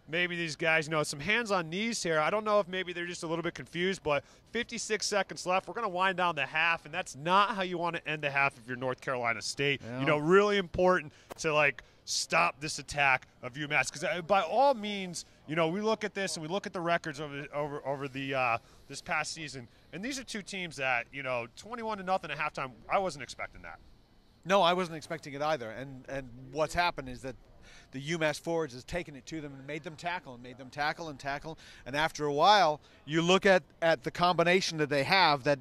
maybe these guys, you know, some hands on knees here. I don't know if maybe they're just a little bit confused, but 56 seconds left. We're going to wind down the half, and that's not how you want to end the half if you're North Carolina State. Yeah. You know, really important to, like, stop this attack of UMass. Because by all means, you know, we look at this and we look at the records over the this past season, and these are 2 teams that, you know, 21-0 at halftime, I wasn't expecting that. No, I wasn't expecting it either. And what's happened is that the UMass forwards has taken it to them and made them tackle and made them tackle and tackle. And after a while, you look at the combination that they have, that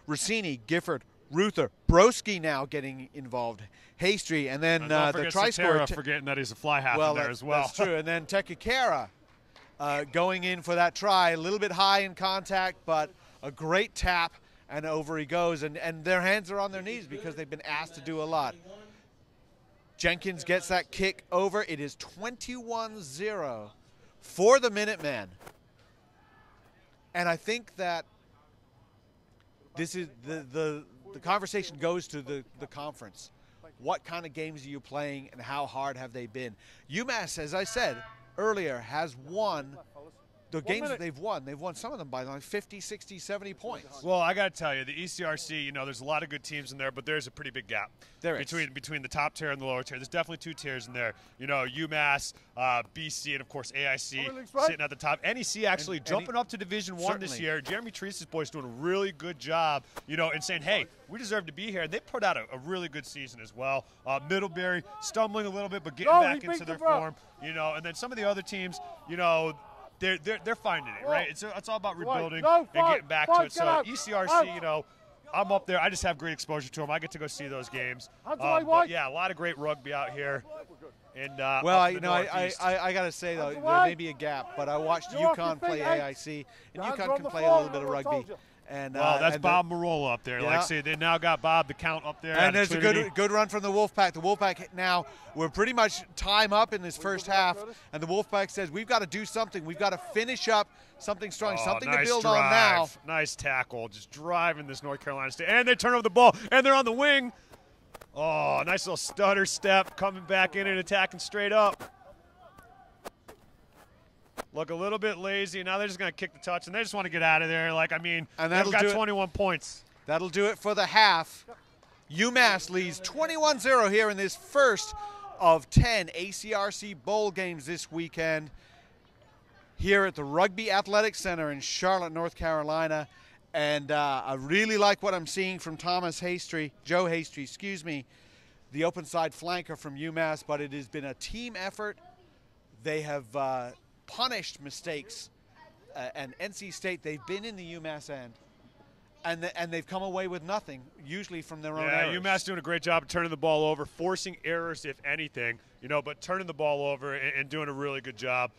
Rossini, Gifford, Ruther, Broski now getting involved, Hasty, and then the try scorer. Forgetting that he's a fly half in there as well. That's true. And then Tekakera going in for that try, a little bit high in contact, but a great tap, and over he goes. And their hands are on their knees because they've been asked to do a lot. Jenkins gets that kick over. It is 21-0 for the Minutemen. And I think that this is the conversation goes to the conference. What kind of games are you playing and how hard have they been? UMass, as I said earlier, has won the games that they've won some of them by like 50, 60, 70 points. Well, I got to tell you, the ECRC, there's a lot of good teams in there, but there's a pretty big gap between the top tier and the lower tier. There's definitely two tiers in there. UMass, BC, and of course AIC sitting at the top. NEC actually jumping up to Division I this year. Jeremy Treese's boys doing a really good job, and saying, hey, we deserve to be here. And they put out a really good season as well. Middlebury stumbling a little bit, but getting back into their form. And then some of the other teams, they're finding it, right? It's all about rebuilding and getting back to it. So ECRC, I'm up there. I just have great exposure to them. I get to go see those games. But yeah, a lot of great rugby out here. And well, I got to say though, there may be a gap, but I watched UConn play AIC, and UConn can play a little bit of rugby. And that's Bob Marola up there. Yeah. Like I say, they now got Bob the count up there. And there's a good run from the Wolfpack. The Wolfpack now, we're pretty much time up in this first half, and the Wolfpack says we've got to do something. We've got to finish up something strong, something nice to build drive. on now. Nice tackle, just driving this North Carolina State. And they turn over the ball, and they're on the wing. Oh, nice little stutter step, coming back in and attacking straight up. Look a little bit lazy. Now they're just going to kick the touch, and they just want to get out of there. And they've got 21 points. That'll do it for the half. UMass leads 21-0 here in this first of 10 ACRC bowl games this weekend here at the Rugby Athletic Center in Charlotte, North Carolina. And I really like what I'm seeing from Joe Hasty, the open side flanker from UMass, but it has been a team effort. They have punished mistakes, and NC State, they've been in the UMass end, and they've come away with nothing, usually from their own errors. UMass doing a great job of turning the ball over, forcing errors if anything, but turning the ball over and doing a really good job.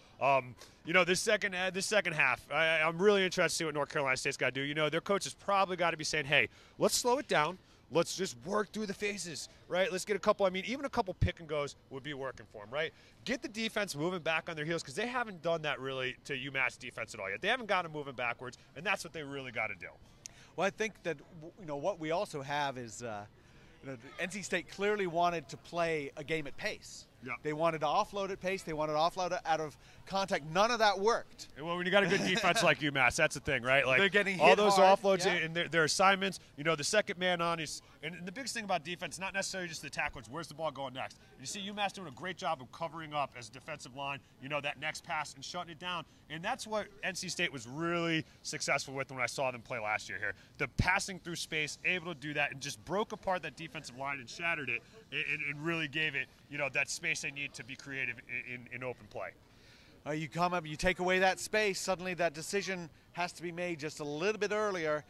This second half, I'm really interested to see what North Carolina State's got to do. Their coach has probably got to be saying, hey, let's slow it down. Let's just work through the phases, right? Let's get even a couple pick and goes would be working for them, right? Get the defense moving back on their heels, because they haven't done that really to UMass defense at all yet. They haven't got them moving backwards, and that's what they really got to do. Well, I think that, what we also have is, NC State clearly wanted to play a game at pace. Yeah. They wanted to offload at pace. They wanted to offload it out of contact. None of that worked. Well, when you got a good defense like UMass, that's the thing, right? They're getting all hit those hard. offloads and their assignments. The second man on is, and the biggest thing about defense, not necessarily just the tackle, it's where's the ball going next. You see UMass doing a great job of covering up as a defensive line. That next pass and shutting it down, and that's what NC State was really successful with when I saw them play last year here. The passing through space, able to do that, and just broke apart that defensive line and shattered it, and really gave it, that space they need to be creative in open play. You come up, you take away that space, suddenly that decision has to be made just a little bit earlier.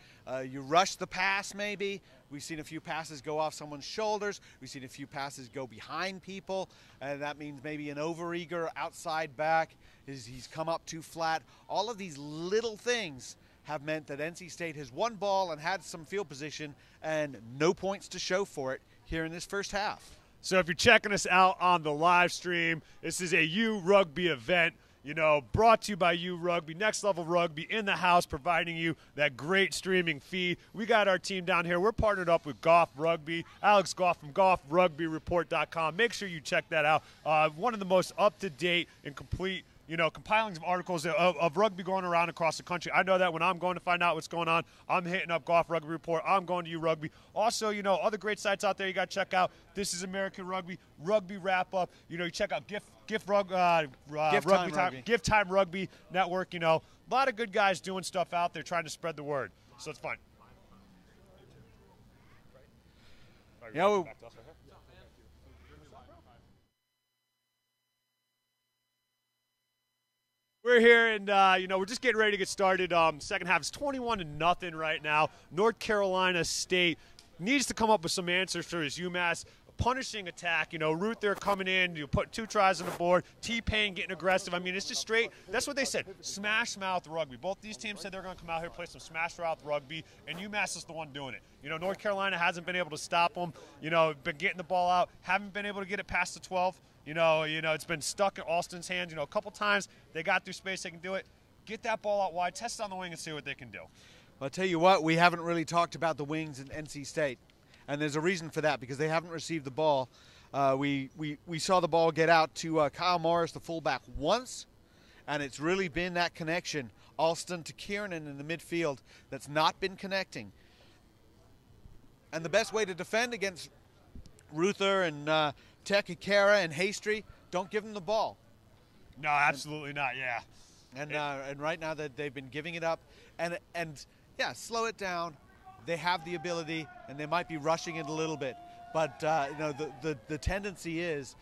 You rush the pass maybe. We've seen a few passes go off someone's shoulders. We've seen a few passes go behind people, and that means maybe an overeager outside back. He's come up too flat. All of these little things have meant that NC State has won ball and had some field position and no points to show for it here in this first half. So if you're checking us out on the live stream, this is a U Rugby event, brought to you by U Rugby, Next Level Rugby in the house, providing you that great streaming feed. We got our team down here. We're partnered up with Goff Rugby, Alex Goff from GoffRugbyReport.com. Make sure you check that out. One of the most up-to-date and complete compiling of articles of rugby going around across the country. I know that when I'm going to find out what's going on, I'm hitting up Goff Rugby Report. I'm going to U Rugby. Also, other great sites out there you got to check out. This is American Rugby, Rugby Wrap Up. You check out Gift Time Rugby Network. A lot of good guys doing stuff out there trying to spread the word. So it's fun. We're here, and we're just getting ready to get started. Second half is 21-0 right now. North Carolina State needs to come up with some answers for his UMass punishing attack. Ruther coming in, you put 2 tries on the board. T-Pain getting aggressive. I mean, it's just straight. That's what they said. Smash mouth rugby. Both these teams said they're going to come out here and play some smash mouth rugby, and UMass is the one doing it. North Carolina hasn't been able to stop them. Been getting the ball out. Haven't been able to get it past the 12. It's been stuck in Austin's hands. A couple times they got through space, they can do it. Get that ball out wide, test it on the wing, and see what they can do. I'll tell you what, we haven't really talked about the wings in NC State, and there's a reason for that because they haven't received the ball. We saw the ball get out to Kyle Morris, the fullback, once, and it's really been that connection, Alston to Kiernan in the midfield, that's not been connecting. And the best way to defend against Ruther and Tekakera and Hastry, don't give them the ball. No, absolutely not. Yeah. And right now that they've been giving it up, and yeah, slow it down. They have the ability, and they might be rushing it a little bit. But the tendency is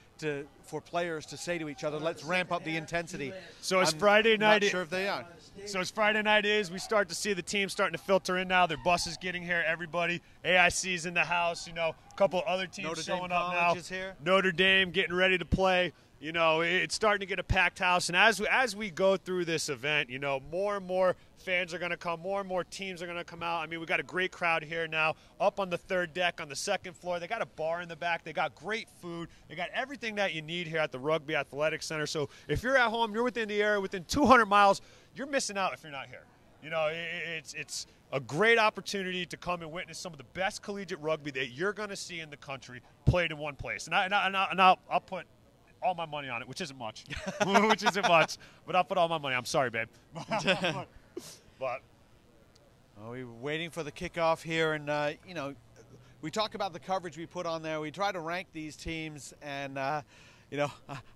for players to say to each other, "Let's ramp up the intensity." So it's Friday night. Not sure if they are. So it's Friday night. We start to see the team starting to filter in now. Their bus is getting here. Everybody, AIC's in the house. A couple of other teams showing up now. Is here. Notre Dame getting ready to play. It's starting to get a packed house, and as we go through this event, more and more fans are going to come, more and more teams are going to come out. I mean, we got a great crowd here now, up on the 3rd deck on the 2nd floor. They got a bar in the back. They got great food. They got everything that you need here at the Rugby Athletic Center. So if you're at home, you're within the area, within 200 miles, you're missing out if you're not here. It's a great opportunity to come and witness some of the best collegiate rugby that you're going to see in the country played in one place. And I'll put all my money on it, which isn't much, but I'll put all my money. I'm sorry, babe. But we're waiting for the kickoff here, and we talk about the coverage we put on there. We try to rank these teams, and I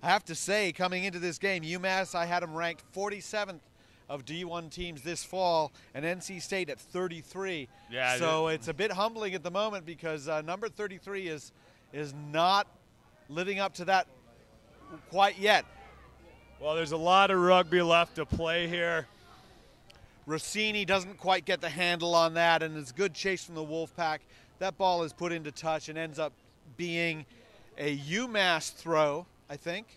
have to say, coming into this game, UMass, I had them ranked 47th of D1 teams this fall, and NC State at 33. Yeah. So it's a bit humbling at the moment because number 33 is not living up to that quite yet. Well, there's a lot of rugby left to play here. Rossini doesn't quite get the handle on that, and it's a good chase from the Wolfpack. That ball is put into touch and ends up being a UMass throw, I think.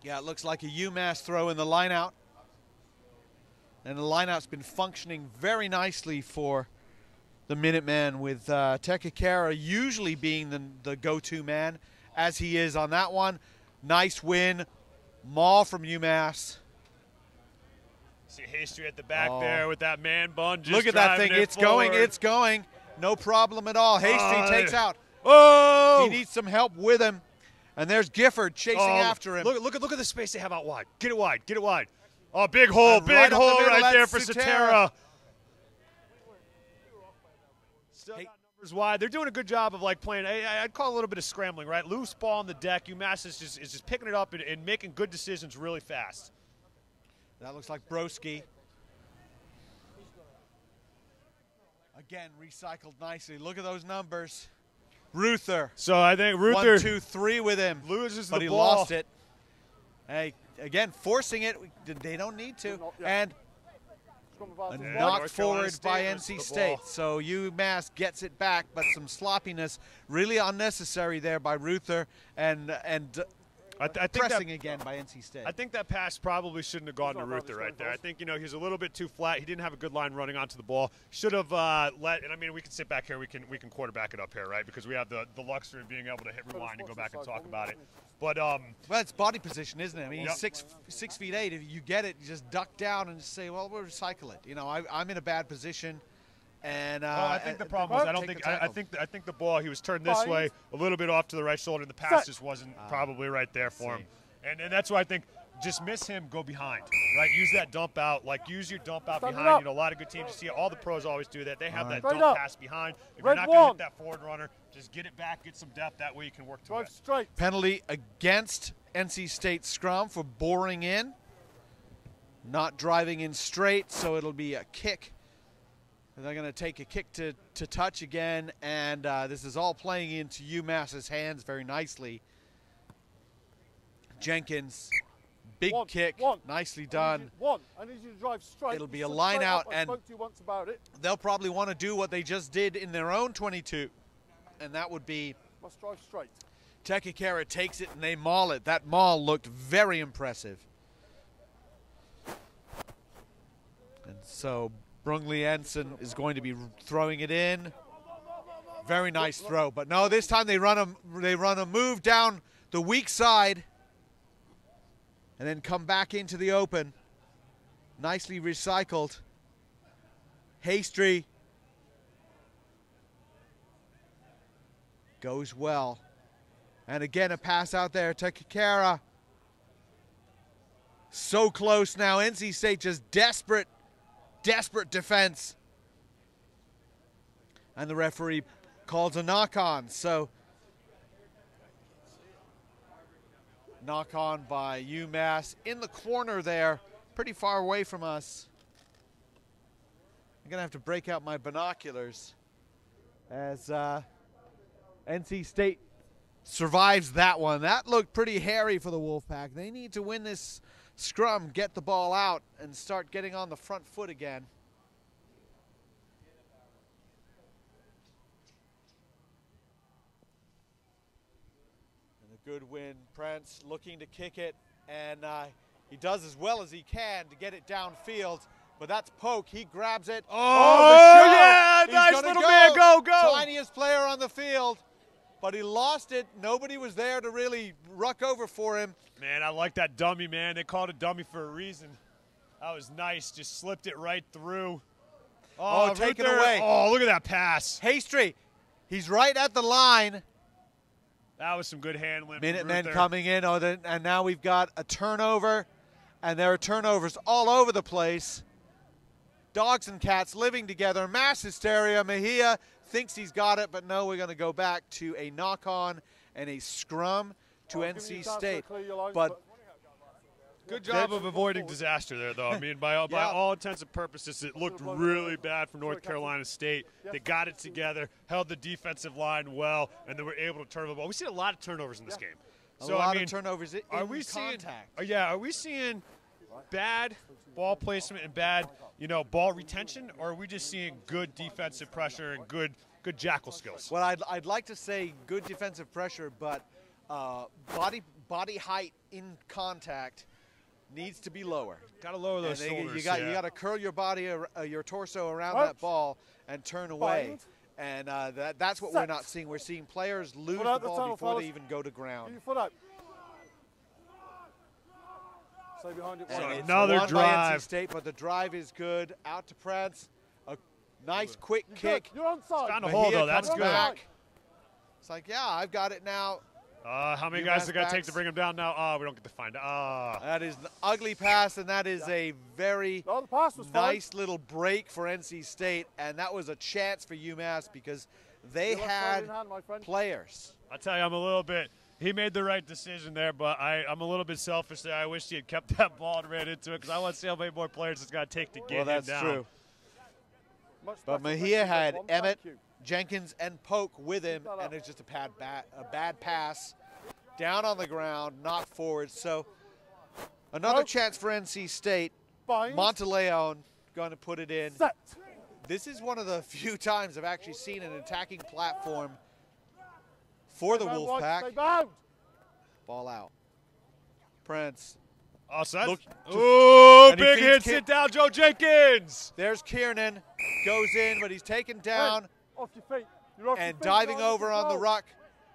Yeah, it looks like a UMass throw in the lineout. And the lineout's been functioning very nicely for the Minutemen, with Tekakera usually being the go-to man, as he is on that one. Nice win. Maul from UMass. See Hastry at the back there with that man bun. Just look at that thing. It's forward. going. It's going. No problem at all. Hastry takes out. Oh! He needs some help with him. And there's Gifford chasing after him. Look at the space they have out wide. Get it wide. Get it wide. Oh, big hole. Big hole right there for Satera. Still got numbers wide. They're doing a good job of playing. I'd call it a little bit of scrambling, right? Loose ball on the deck. UMass is just picking it up and making good decisions really fast. That looks like Broski. Again, recycled nicely. Look at those numbers. Ruther. So I think Ruther 1, 2, 3 with him. Loses but the he ball. Lost it. Hey, again, forcing it. They don't need to. And knocked forward by NC State. So UMass gets it back, but some sloppiness, really unnecessary there by Ruther, and I think pressing again by NC State. I think that pass probably shouldn't have gone to Ruther right there. I think he was a little bit too flat. He didn't have a good line running onto the ball. Should have let. And I mean, we can sit back here. We can quarterback it up here, right? Because we have the luxury of being able to hit rewind and go back and talk about it. But well, it's body position, isn't it? I mean, he's 6 feet 8. If you get it, you just duck down and just say, "Well, we'll recycle it." I'm in a bad position. And I think the problem was I think the ball, he was turned this way a little bit off to the right shoulder, and the pass just wasn't probably right there for him. And that's why I think just miss him, go behind, right? Use that dump out, use your dump out behind. A lot of good teams, you see all the pros always do that. They have that dump pass behind. If you're not going to hit that forward runner, just get it back, get some depth. That way you can work to it. Penalty against NC State scrum for boring in, not driving in straight, so it'll be a kick. They're going to take a kick to touch again, and this is all playing into UMass's hands very nicely. Jenkins. Big kick, nicely done. I need you to drive straight. It'll be a line out, and they'll probably want to do what they just did in their own 22, and that would be must drive straight. Tekakera takes it and they maul it. That maul looked very impressive. And so Brungley Ensign is going to be throwing it in. Very nice throw, but no, this time they run a move down the weak side and then come back into the open. Nicely recycled. Hastry goes well. And again, a pass out there to Kakara. So close now. NC State just desperate defense. And the referee calls a knock-on. So, knock-on by UMass in the corner there, pretty far away from us. I'm going to have to break out my binoculars as NC State survives that one. That looked pretty hairy for the Wolfpack. They need to win this scrum, get the ball out, and start getting on the front foot again. And a good win. Prance looking to kick it, and he does as well as he can to get it downfield. But that's Poke. He grabs it. Oh yeah! Nice little man. Go! Tiniest player on the field. But he lost it. Nobody was there to really ruck over for him. Man, I like that dummy, man. They called it dummy for a reason. That was nice. Just slipped it right through. Oh, take it away. Oh, look at that pass. Hastry, he's right at the line. That was some good handling. Minutemen coming in. And now we've got a turnover. And there are turnovers all over the place. Dogs and cats living together. Mass hysteria. Mejia thinks he's got it, but no, we're going to go back to a knock-on and a scrum to NC State. But good job of avoiding disaster there, though. I mean, by all intents and purposes, it looked really bad for North Carolina State. They got it together, held the defensive line well, and they were able to turn the ball. We see a lot of turnovers in this game. A lot of turnovers in contact. Are we seeing bad ball placement and bad, ball retention, or are we just seeing good defensive pressure and good jackal skills? Well, I'd like to say good defensive pressure, but body height in contact needs to be lower. Got to lower those shoulders. You got to curl your body, your torso around that ball and turn away. And that's what we're not seeing. We're seeing players lose the ball before they even go to ground. So another drive. NC State, but the drive is good. Out to Prance. A nice quick kick. You're onside. Found a hole, though. That's good. Back. It's like, yeah, I've got it now. How many guys is it going to take to bring him down now? We don't get to find out. That is an ugly pass, and that is a very nice little break for NC State, and that was a chance for UMass because they had players. I'll tell you, he made the right decision there, but I'm a little bit selfish there. I wish he had kept that ball and ran into it because I want to see how many more players it's going to take to get him down. Well, that's true. But Mejia had Emmett, Jenkins, and Poke with him, and it's just a bad pass down on the ground, not forward. So another chance for NC State. Monteleone going to put it in. This is one of the few times I've actually seen an attacking platform for the Wolfpack. Ball out. Prince. Big hit. Sit down, Joe Jenkins. There's Kiernan. Goes in, but he's taken down. Off your feet. And diving over on the ruck.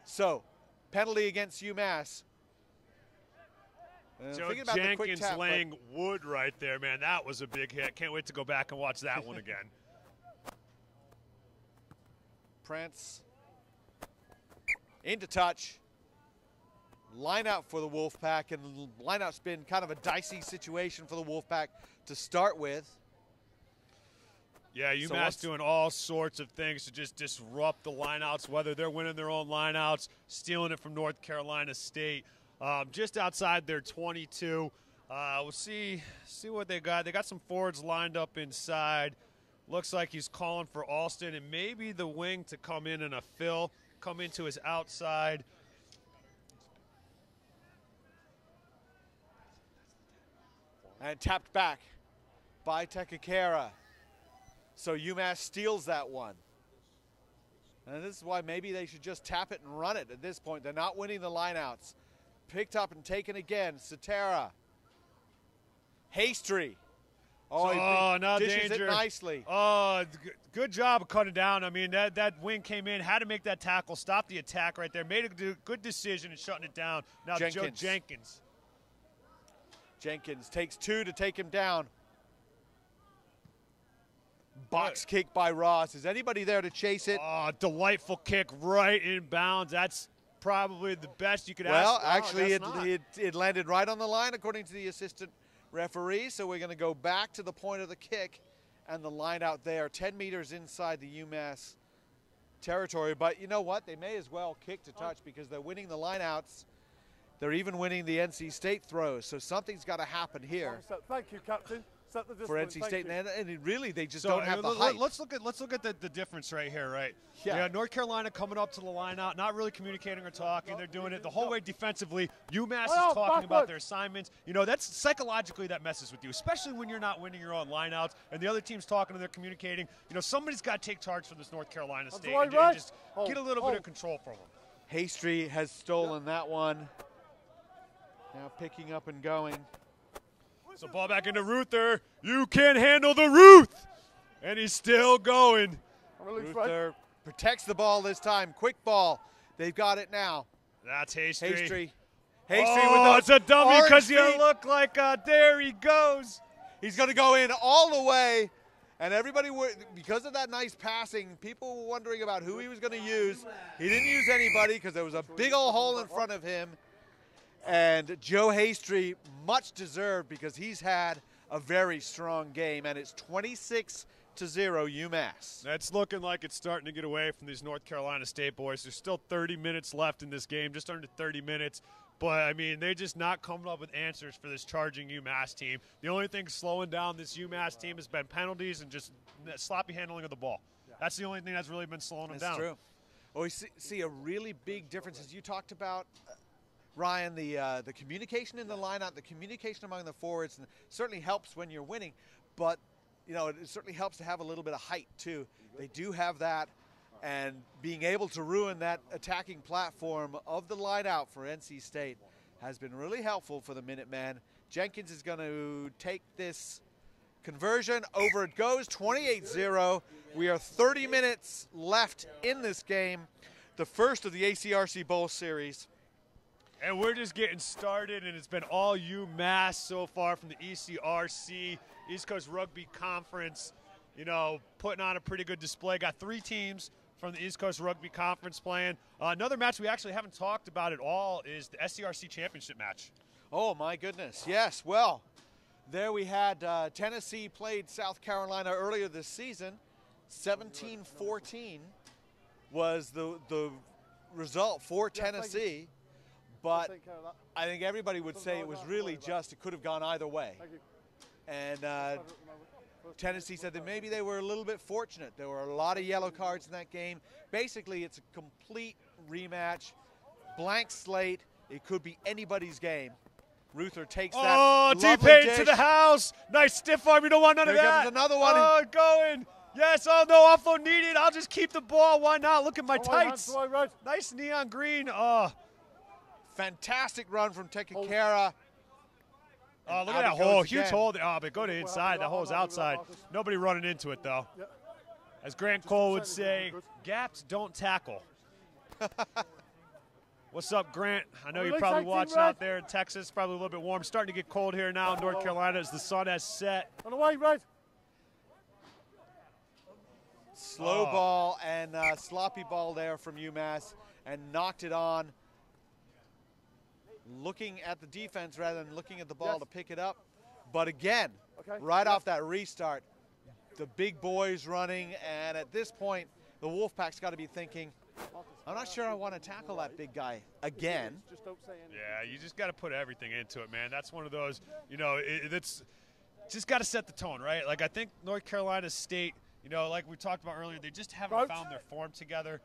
So, penalty against UMass. Joe Jenkins laying wood right there, man. That was a big hit. Can't wait to go back and watch that one again. Prance into touch. Line out for the Wolfpack, and line out's been kind of a dicey situation for the Wolfpack to start with. Yeah, UMass doing all sorts of things to just disrupt the lineouts, whether they're winning their own lineouts, stealing it from North Carolina State, just outside their 22. We'll see what they got. They got some forwards lined up inside. Looks like he's calling for Alston and maybe the wing to come in and a fill, come into his outside. And tapped back by Tekakera. So UMass steals that one. And this is why maybe they should just tap it and run it at this point. They're not winning the lineouts. Picked up and taken again. Satera. Hastry. Oh, now dishes danger. It nicely. Oh, good job of cutting down. I mean, that wing came in, had to make that tackle, stop the attack right there, made a good decision in shutting it down. Now Joe Jenkins. Jenkins takes 2 to take him down. Box kick by Ross. Is anybody there to chase it? Oh, delightful kick right in bounds. That's probably the best you could ask. Well, actually, it landed right on the line, according to the assistant referee. So we're going to go back to the point of the kick and the line out there, 10 meters inside the UMass territory. But you know what? They may as well kick to touch because they're winning the lineouts. They're even winning the NC State throws. So something's got to happen here. Thank you, Captain. For NC State, and really they just don't have the height. Let's look at the difference right here, right? Yeah. North Carolina coming up to the line out, not really communicating or talking. They're doing it the whole way defensively. UMass is talking about their assignments. You know, that's psychologically that messes with you, especially when you're not winning your own lineouts and the other team's talking and they're communicating. You know, somebody's got to take charge for this North Carolina State and just get a little bit of control from them. Hastry has stolen that one. Now picking up and going. So ball back into Ruther. You can't handle the Ruth. And he's still going. Ruther protects the ball this time. Quick ball. They've got it now. That's Hastry. Hastry with it's a dummy because you look like there he goes. He's going to go in all the way. And everybody, because of that nice passing, people were wondering about who he was going to use. He didn't use anybody because there was a big old hole in front of him. And Joe Hastry, much deserved because he's had a very strong game, and it's 26-0 UMass. That's looking like it's starting to get away from these North Carolina State boys. There's still 30 minutes left in this game, just under 30 minutes. But, I mean, they're just not coming up with answers for this charging UMass team. The only thing slowing down this UMass team has been penalties and just sloppy handling of the ball. That's the only thing that's really been slowing them down. That's true. Well, we see a really big difference, as you talked about, Ryan, the communication in the lineup, the communication among the forwards, and certainly helps when you're winning. But, you know, it certainly helps to have a little bit of height, too. They do have that, and being able to ruin that attacking platform of the lineout for NC State has been really helpful for the Minutemen. Jenkins is going to take this conversion. Over it goes, 28-0. We are 30 minutes left in this game, the first of the ACRC Bowl Series. And we're just getting started, and it's been all UMass so far from the ACRC, East Coast Rugby Conference, you know, putting on a pretty good display. Got 3 teams from the East Coast Rugby Conference playing. Another match we actually haven't talked about at all is the SCRC Championship match. Oh, my goodness. Yes, well, there we had Tennessee played South Carolina earlier this season. 17-14 was the result for Tennessee. But I think everybody would say it was really just, it could have gone either way. And Tennessee said that maybe they were a little bit fortunate. There were a lot of yellow cards in that game. Basically, it's a complete rematch, blank slate. It could be anybody's game. Ruther takes that. Oh, T-Pain to the house. Nice stiff arm. You don't want none of that. There comes another one. Oh, going. Yes, oh, no offload needed. I'll just keep the ball. Why not? Look at my tights. Nice neon green. Oh. Fantastic run from Tekakera. Oh, look at that hole. Huge hole. Oh, but go to inside. That hole's outside. Nobody running into it, though. As Grant Cole would say, gaps don't tackle. What's up, Grant? I know you're probably watching out there in Texas. Probably a little bit warm. Starting to get cold here now in North Carolina as the sun has set. On the way, Red. Slow ball and sloppy ball there from UMass and knocked it on. Looking at the defense rather than looking at the ball to pick it up. But again, right off that restart, the big boys running, and at this point, the Wolfpack's got to be thinking, I'm not sure I want to tackle that big guy again. Yeah, you just got to put everything into it, man. That's one of those, you know, it's just got to set the tone, right? Like, I think North Carolina State, you know, like we talked about earlier, they just haven't found their form together.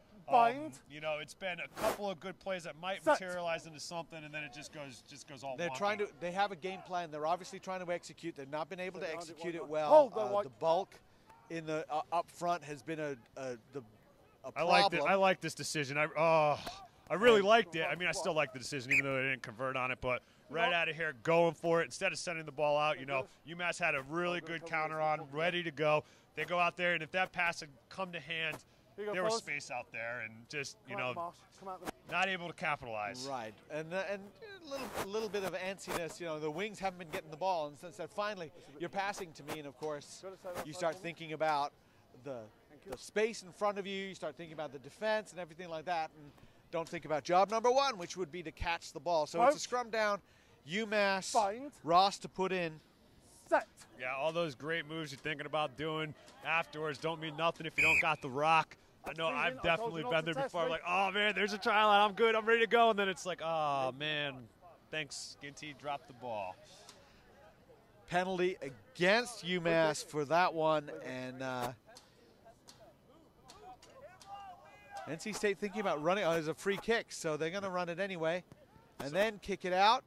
You know, it's been a couple of good plays that might materialize into something, and then it just goes all. They're wonky. trying to. They have a game plan. They're obviously trying to execute. They've not been able to execute it well. The bulk in the up front has been a problem. I like this decision. I really liked it. I mean, I still like the decision, even though they didn't convert on it. But right out of here, going for it instead of sending the ball out. You know, UMass had a really good counter on, ready to go. They go out there, and if that pass had come to hand, there was space out there, and just not able to capitalize. Right, and a little bit of antsiness. You know, the wings haven't been getting the ball, and since that finally you're passing to me, and of course you start thinking about the space in front of you. You start thinking about the defense and everything like that, and don't think about job number one, which would be to catch the ball. So it's a scrum down. UMass, Ross to put in. Yeah, all those great moves you're thinking about doing afterwards don't mean nothing if you don't got the rock. I know I've definitely been there before. I'm like, oh, man, there's a try line. I'm good. I'm ready to go. And then it's like, oh, man, thanks, Ginty. Dropped the ball. Penalty against UMass for that one. And NC State thinking about running. Oh, there's a free kick, so they're going to run it anyway. And then kick it out.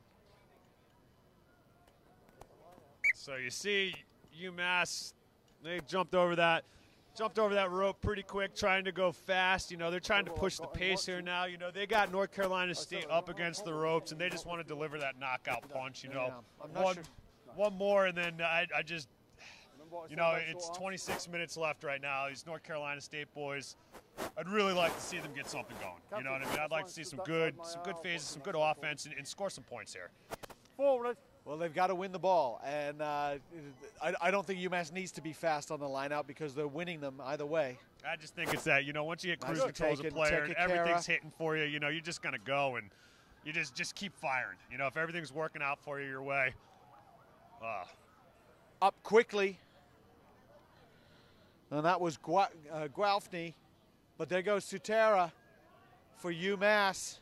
So you see UMass, they jumped over that rope pretty quick, trying to go fast. You know, they're trying to push the pace here now. You know, they got North Carolina State up against the ropes, and they just want to deliver that knockout punch. You know, one more, and then I just, you know, it's 26 minutes left right now. These North Carolina State boys, I'd really like to see them get something going. You know what I mean? I'd like to see some good phases, some good offense, and score some points here. Well, they've got to win the ball, and I don't think UMass needs to be fast on the line out because they're winning them either way. I just think it's that, you know, once you get cruise control as a player and everything's hitting for you, you know, you're just going to go and you just keep firing. You know, if everything's working out for you your way. Up quickly. And that was Guelphy, but there goes Sutera for UMass.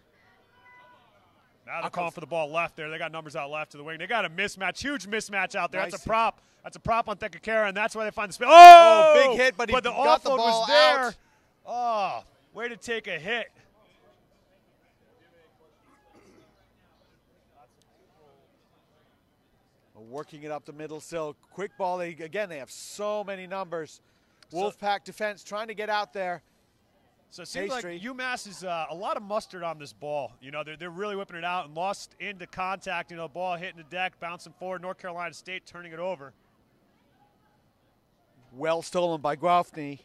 Now they're calling for the ball left there. They got numbers out left to the wing. They got a mismatch, huge mismatch out there. Nice. That's a prop. That's a prop on Thekakera, and that's why they find the space. Oh, big hit, but the got the ball was there. Out. Oh, way to take a hit. Working it up the middle still. Quick ball. They have so many numbers. Wolfpack defense trying to get out there. So it seems like UMass is a lot of mustard on this ball. You know, they're really whipping it out and lost into contact. You know, ball hitting the deck, bouncing forward. North Carolina State turning it over. Well stolen by Guelphy.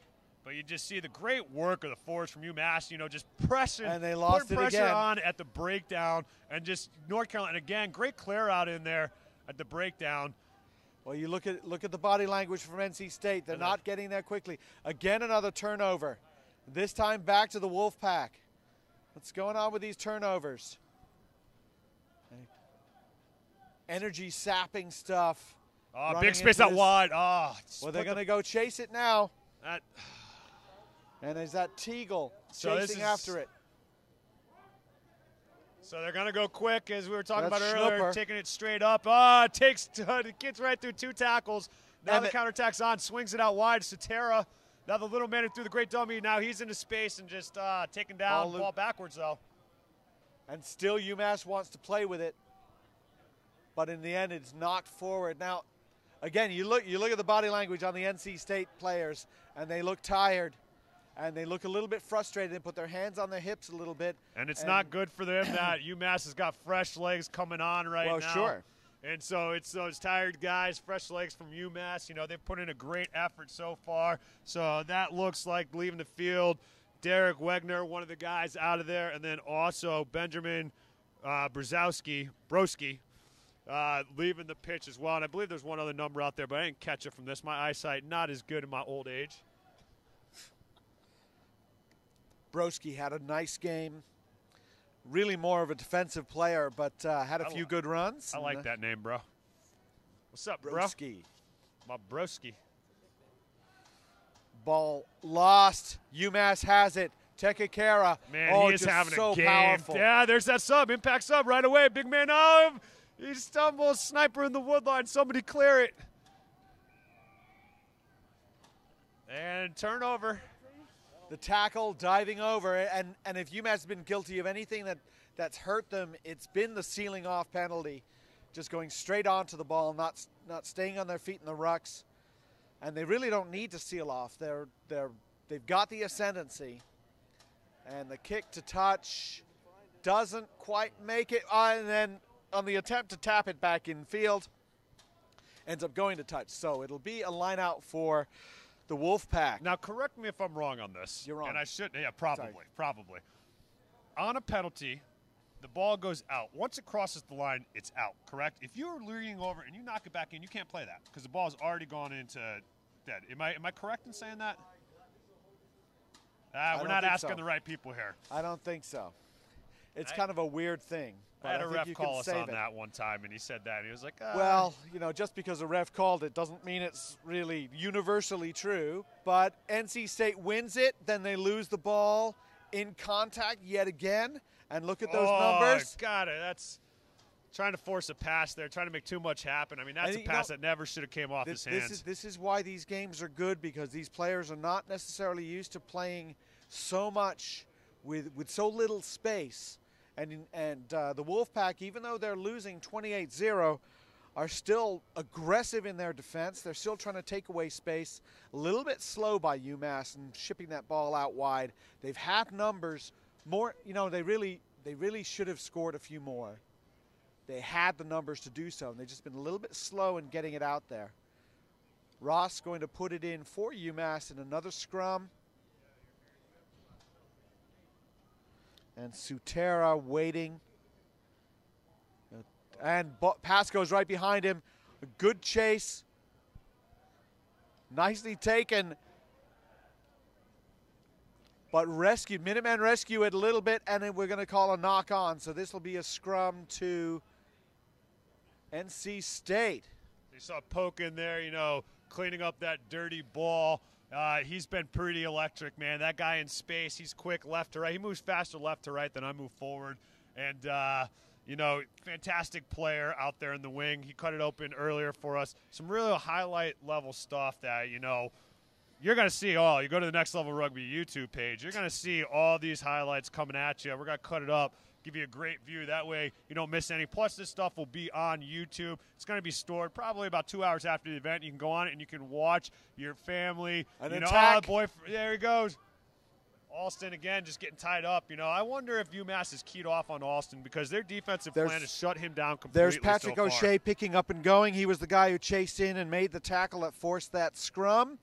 But you just see the great work of the forwards from UMass, you know, just pressing. And they lost putting it pressure again. on at the breakdown. And just North Carolina, again, great clear out in there at the breakdown. Well, you look at the body language from NC State. They're not getting there quickly. Again, another turnover. This time back to the Wolfpack. What's going on with these turnovers? Energy sapping stuff. Oh, big space out wide. Oh, well, they're going to go chase it now. And there's that Teagle chasing after it. So they're going to go quick, as we were talking about earlier, taking it straight up. Oh, it gets right through two tackles. Now the counterattack's on, swings it out wide. Sutera. Now the little man who threw the great dummy, now he's into space and just taking down, ball backwards though. And still UMass wants to play with it. But in the end, it's knocked forward. Now, again, you look at the body language on the NC State players, and they look tired. And they look a little bit frustrated and put their hands on their hips a little bit. And it's not good for them that UMass has got fresh legs coming on right now. Well, sure. And so it's those tired guys, fresh legs from UMass. You know, they've put in a great effort so far. So that looks like leaving the field. Derek Wegner, one of the guys out of there. And then also Benjamin Broski, leaving the pitch as well. And I believe there's one other number out there, but I didn't catch it from this. My eyesight not as good in my old age. Broski had a nice game. Really more of a defensive player, but had a few good runs. I like that name, bro. What's up, Broski? My broski. Ball lost. UMass has it. Tekakera. Man, he is having so a game. Powerful. Yeah, there's that sub. Impact sub right away. Big man of. He stumbles. Sniper in the wood line. Somebody clear it. And turnover. The tackle, diving over, and if UMass has been guilty of anything that's hurt them, it's been the sealing off penalty, just going straight onto the ball, not staying on their feet in the rucks, and they really don't need to seal off. They've got the ascendancy, and the kick to touch doesn't quite make it, and then on the attempt to tap it back in field, ends up going to touch. So it'll be a line out for the Wolfpack. Now, correct me if I'm wrong on this. You're wrong. And I should, yeah, probably. On a penalty, the ball goes out. Once it crosses the line, it's out, correct? If you're leaning over and you knock it back in, you can't play that because the ball's already gone into dead. Am I correct in saying that? We're not asking the right people here. I don't think so. It's kind of a weird thing. I had a ref call us on that one time, and he said that. And he was like, well, just because a ref called it doesn't mean it's really universally true. But NC State wins it, then they lose the ball in contact yet again. And look at those numbers. Got it. That's trying to force a pass there, trying to make too much happen. I mean, that's a pass that never should have came off his hands. This is why these games are good, because these players are not necessarily used to playing so much with so little space. And the Wolfpack, even though they're losing 28-0, are still aggressive in their defense. They're still trying to take away space. A little bit slow by UMass and shipping that ball out wide. They've had numbers more. They really should have scored a few more. They had the numbers to do so, and they've just been a little bit slow in getting it out there. Ross going to put it in for UMass in another scrum. And Sutera waiting. And pass goes right behind him. A good chase. Nicely taken. But rescued. Minutemen rescue it a little bit, and then we're going to call a knock on. So this will be a scrum to NC State. They saw Poke in there, cleaning up that dirty ball. He's been pretty electric, man. That guy in space, he's quick left to right. He moves faster left to right than I move forward. And, fantastic player out there in the wing. He cut it open earlier for us. Some really highlight level stuff that, you're going to see all. You go to the Next Level Rugby YouTube page, you're going to see all these highlights coming at you. We're going to cut it up, give you a great view. That way you don't miss any. Plus, this stuff will be on YouTube. It's going to be stored probably about 2 hours after the event. You can go on it and you can watch your family. An attack. There he goes. Alston again just getting tied up. I wonder if UMass is keyed off on Alston because their defensive plan has shut him down completely. There's Patrick O'Shea picking up and going. He was the guy who chased in and made the tackle that forced that scrum.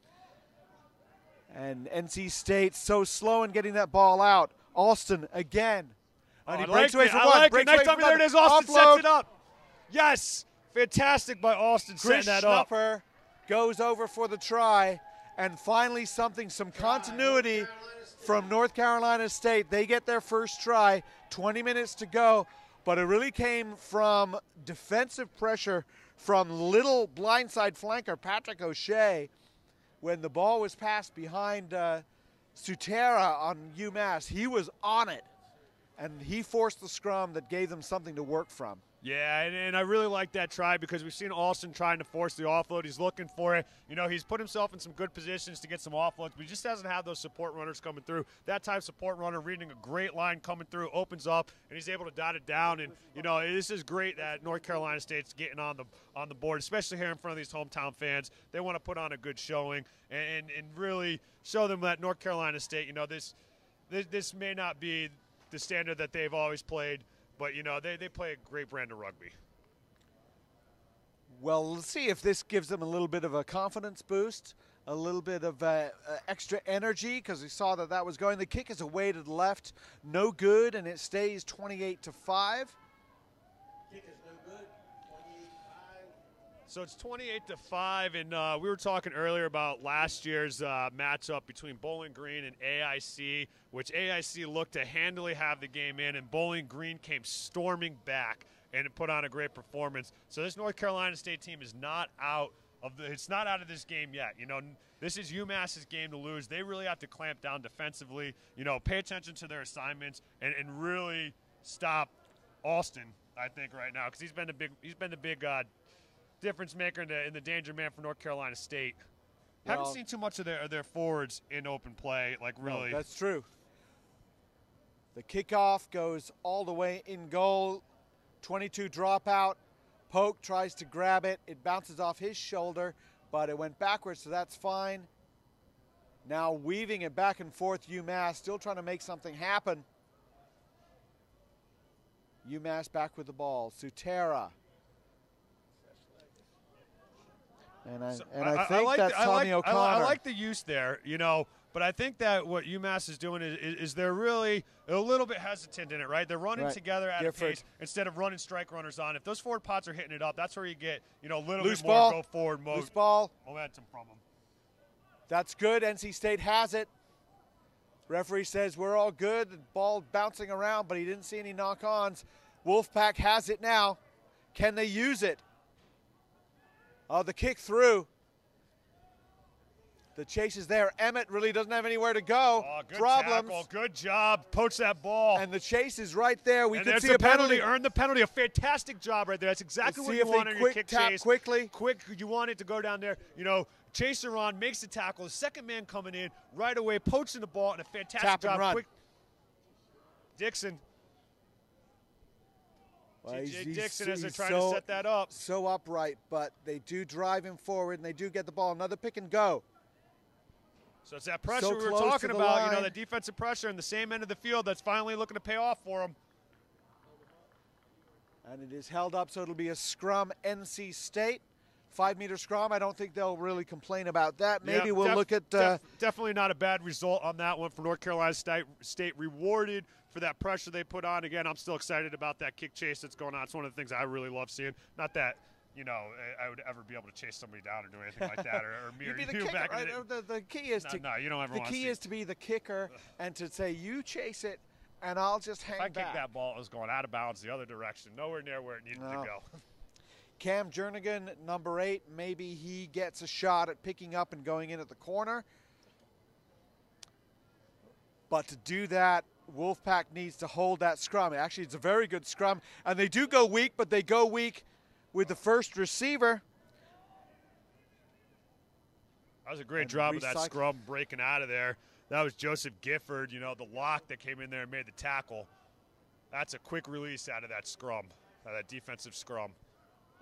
And NC State so slow in getting that ball out. Alston again. And he breaks away from one. Nice time. There it is. Alston sets it up. Yes. Fantastic by Alston setting that up. Schnupper goes over for the try. And finally some continuity from North Carolina State. They get their first try. 20 minutes to go. But it really came from defensive pressure from little blindside flanker Patrick O'Shea. When the ball was passed behind Sutera on UMass, he was on it, and he forced the scrum that gave them something to work from. Yeah, and I really like that try because we've seen Alston trying to force the offload. He's looking for it. He's put himself in some good positions to get some offloads, but he just hasn't had those support runners coming through. That type of support runner reading a great line coming through, opens up, and he's able to dot it down. And, this is great that North Carolina State's getting on the board, especially here in front of these hometown fans. They want to put on a good showing and really show them that North Carolina State, this may not be the standard that they've always played, but, they play a great brand of rugby. Well, let's see if this gives them a little bit of a confidence boost, a little bit of extra energy, because we saw that was going. The kick is away to the left, no good, and it stays 28-5. Kick is no good, 28-5. So it's 28-5, and we were talking earlier about last year's matchup between Bowling Green and AIC, which AIC looked to handily have the game in, and Bowling Green came storming back and put on a great performance. So this North Carolina State team is not out of this game yet. This is UMass's game to lose. They really have to clamp down defensively. Pay attention to their assignments and really stop Alston, I think, right now, because he's been the big difference maker in the danger man for North Carolina State. Haven't seen too much of their forwards in open play, like really. No, that's true. The kickoff goes all the way in goal. 22 dropout. Polk tries to grab it. It bounces off his shoulder, but it went backwards, so that's fine. Now weaving it back and forth, UMass still trying to make something happen. UMass back with the ball. Sutera. And I think that's Tommy O'Connor. I like the use there, you know, but I think that what UMass is doing is they're really a little bit hesitant in it, right? They're running together at a pace instead of running strike runners on. If those forward pots are hitting it up, that's where you get, you know, a little bit more go forward mode. Loose ball. Momentum from them. That's good. NC State has it. Referee says we're all good. The ball bouncing around, but he didn't see any knock-ons. Wolfpack has it now. Can they use it? Oh, the kick through. The chase is there. Emmett really doesn't have anywhere to go. Oh, good Problems. tackle. Good job. Poach that ball. And the chase is right there. We could see a penalty. Earned the penalty. A fantastic job right there. That's exactly what you want in your kick chase. Quickly. Quick. You want it to go down there. You know, chaser on, makes the tackle. The second man coming in right away, poaching the ball, and a fantastic Tap and job. run. Quick. Dixon. Well, J.J. Dixon as they're trying to set that up. So upright, but they do drive him forward, and they do get the ball. Another pick and go. So it's that pressure we were talking about, you know, the defensive pressure in the same end of the field that's finally looking to pay off for them. And it is held up, so it'll be a scrum, NC State. 5-meter scrum. I don't think they'll really complain about that. Maybe we'll look at... definitely not a bad result on that one for North Carolina State. Rewarded for that pressure they put on. Again, I'm still excited about that kick chase that's going on. It's one of the things I really love seeing. Not that, you know, I would ever be able to chase somebody down or do anything like that, or mirror you back in it. The key is to... No, you don't ever want to see. The key is to be the kicker and to say, you chase it, and I'll just hang back. If I kicked that ball, it was going out of bounds the other direction. Nowhere near where it needed to go. Cam Jernigan, number 8, maybe he gets a shot at picking up and going in at the corner. But to do that, Wolfpack needs to hold that scrum. Actually, it's a very good scrum. And they do go weak, but they go weak with the first receiver. That was a great job of that scrum breaking out of there. That was Joseph Gifford, you know, the lock that came in there and made the tackle. That's a quick release out of that scrum, that defensive scrum.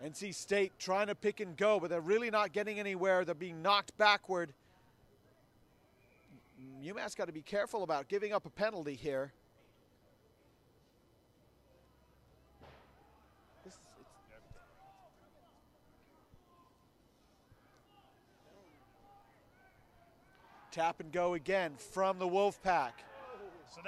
NC State trying to pick and go, but they're really not getting anywhere. They're being knocked backward. UMass got to be careful about giving up a penalty here. Tap and go again from the Wolfpack. So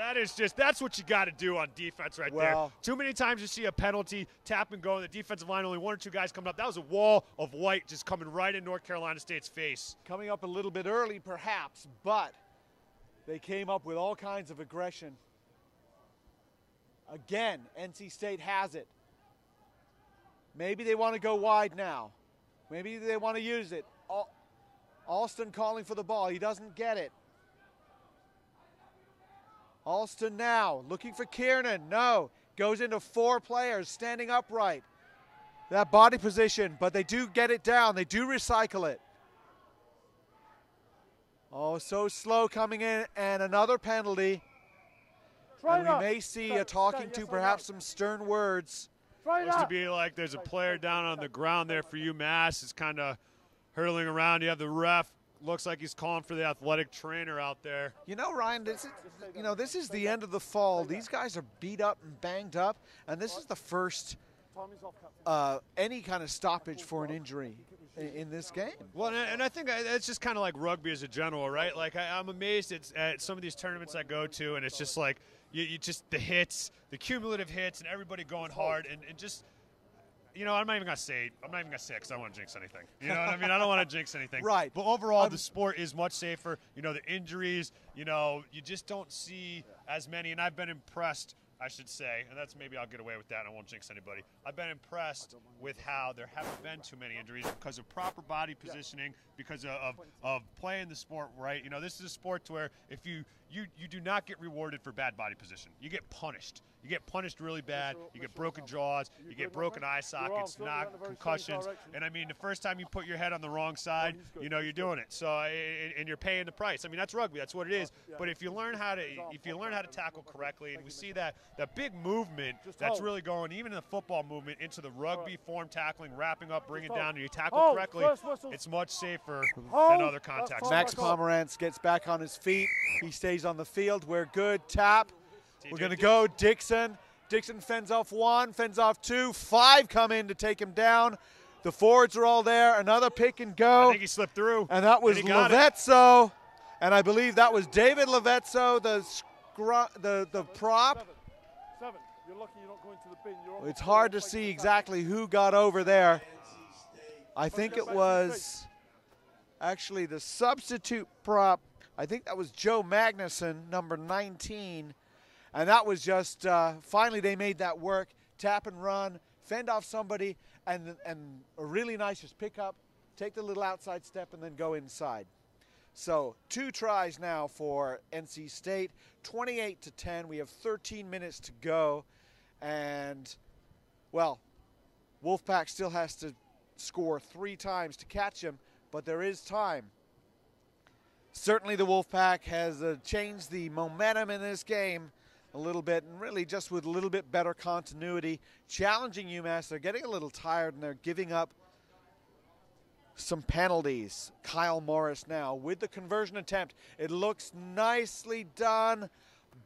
that's what you got to do on defense right there. Too many times you see a penalty, tap and go, and the defensive line, only 1 or 2 guys coming up. That was a wall of white just coming right in North Carolina State's face. Coming up a little bit early perhaps, but they came up with all kinds of aggression. Again, NC State has it. Maybe they want to go wide now. Maybe they want to use it. Alston calling for the ball. He doesn't get it. Alston now looking for Kiernan. No. Goes into 4 players standing upright. That body position, but they do get it down. They do recycle it. Oh, so slow coming in, and another penalty. And we may see a talking to, perhaps some stern words. Looks to be like there's a player down on the ground there for UMass. It's kind of hurtling around. You have the ref. Looks like he's calling for the athletic trainer out there. You know, Ryan, this is the end of the fall. These guys are beat up and banged up, and this is the first any kind of stoppage for an injury in this game. Well, and I think it's just kind of like rugby as a general, right? Like I'm amazed at some of these tournaments I go to, and it's just like you just the hits, the cumulative hits, and everybody going hard, and just. You know, I'm not even going to say it because I don't want to jinx anything. You know what I mean? I don't want to jinx anything. Right. But overall, the sport is much safer. You know, the injuries, you know, you just don't see as many. And I've been impressed, I should say, and that's maybe I'll get away with that and I won't jinx anybody. I've been impressed with how there haven't been too many injuries because of proper body positioning, because of playing the sport right. You know, this is a sport where if you you do not get rewarded for bad body position. You get punished. You get punished really bad. You get broken jaws. You get broken eye sockets, concussions. And I mean, the first time you put your head on the wrong side, you know you're doing it. So and you're paying the price. I mean, that's rugby. That's what it is. But if you learn how to tackle correctly, and we see that big movement that's really going even in the football movement into the rugby form tackling, wrapping up, bringing down, and you tackle correctly, it's much safer than other contacts. Max Pomerantz gets back on his feet. He stays on the field. We're good. Tap. We're going to go Dixon. Dixon fends off 1, fends off 2. 5 come in to take him down. The forwards are all there. Another pick and go. I think he slipped through. And that was Lavezzo. And I believe that was David Lavezzo, the prop. 7. You're lucky you're not going to the bin. It's hard to see exactly who got over there. I think it was actually the substitute prop. I think that was Joe Magnuson, number 19. And that was just, finally they made that work. Tap and run, fend off somebody, and a really nice just pick up, take the little outside step, and then go inside. So 2 tries now for NC State, 28-10. We have 13 minutes to go. And, well, Wolfpack still has to score 3 times to catch him, but there is time. Certainly the Wolfpack has changed the momentum in this game a little bit, and really just with a little bit better continuity, challenging UMass. They're getting a little tired, and they're giving up some penalties. Kyle Morris now with the conversion attempt. It looks nicely done,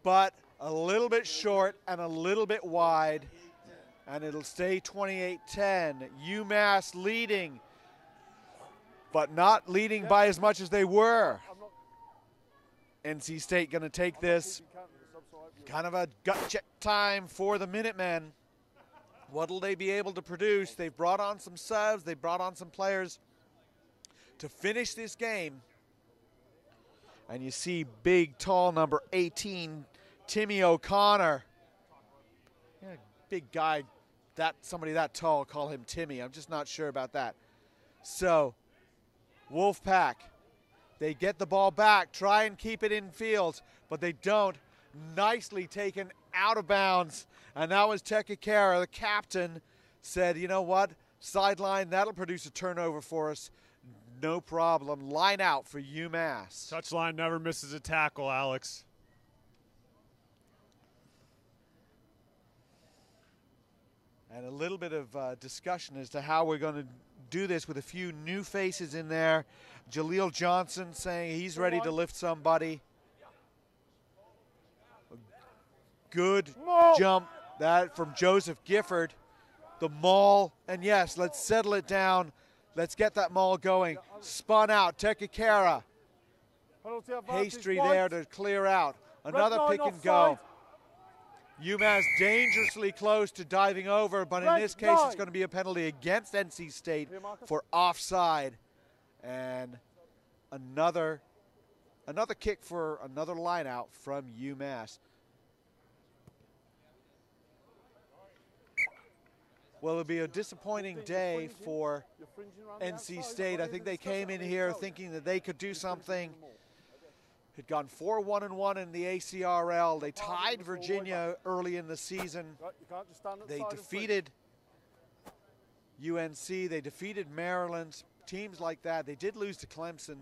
but a little bit short and a little bit wide, and it'll stay 28-10. UMass leading, but not leading by as much as they were. NC State going to take this. Kind of a gut check time for the Minutemen. What'll they be able to produce? They've brought on some subs. They've brought on some players to finish this game. And you see big, tall number 18, Timmy O'Connor. Yeah, big guy, somebody that tall, call him Timmy. I'm just not sure about that. So, Wolfpack, they get the ball back, try and keep it in field, but they don't. Nicely taken out of bounds, and that was Tekakera, the captain, said, you know what, sideline, that'll produce a turnover for us. No problem. Line out for UMass. Touchline never misses a tackle, Alex. And a little bit of discussion as to how we're going to do this with a few new faces in there. Jaleel Johnson saying he's ready to lift somebody. Good jump that from Joseph Gifford. The maul, and yes, let's settle it down. Let's get that maul going. Spun out, Tekakera. Hasty there to clear out. Another pick and go. UMass dangerously close to diving over, but in this case it's going to be a penalty against NC State for offside. And another kick for another line out from UMass. Well, it'll be a disappointing day for NC State. I think they came in here thinking that they could do something. Had gone 4-1-1 in the ACRL. They tied Virginia early in the season. They defeated UNC. They defeated Maryland. Teams like that. They did lose to Clemson,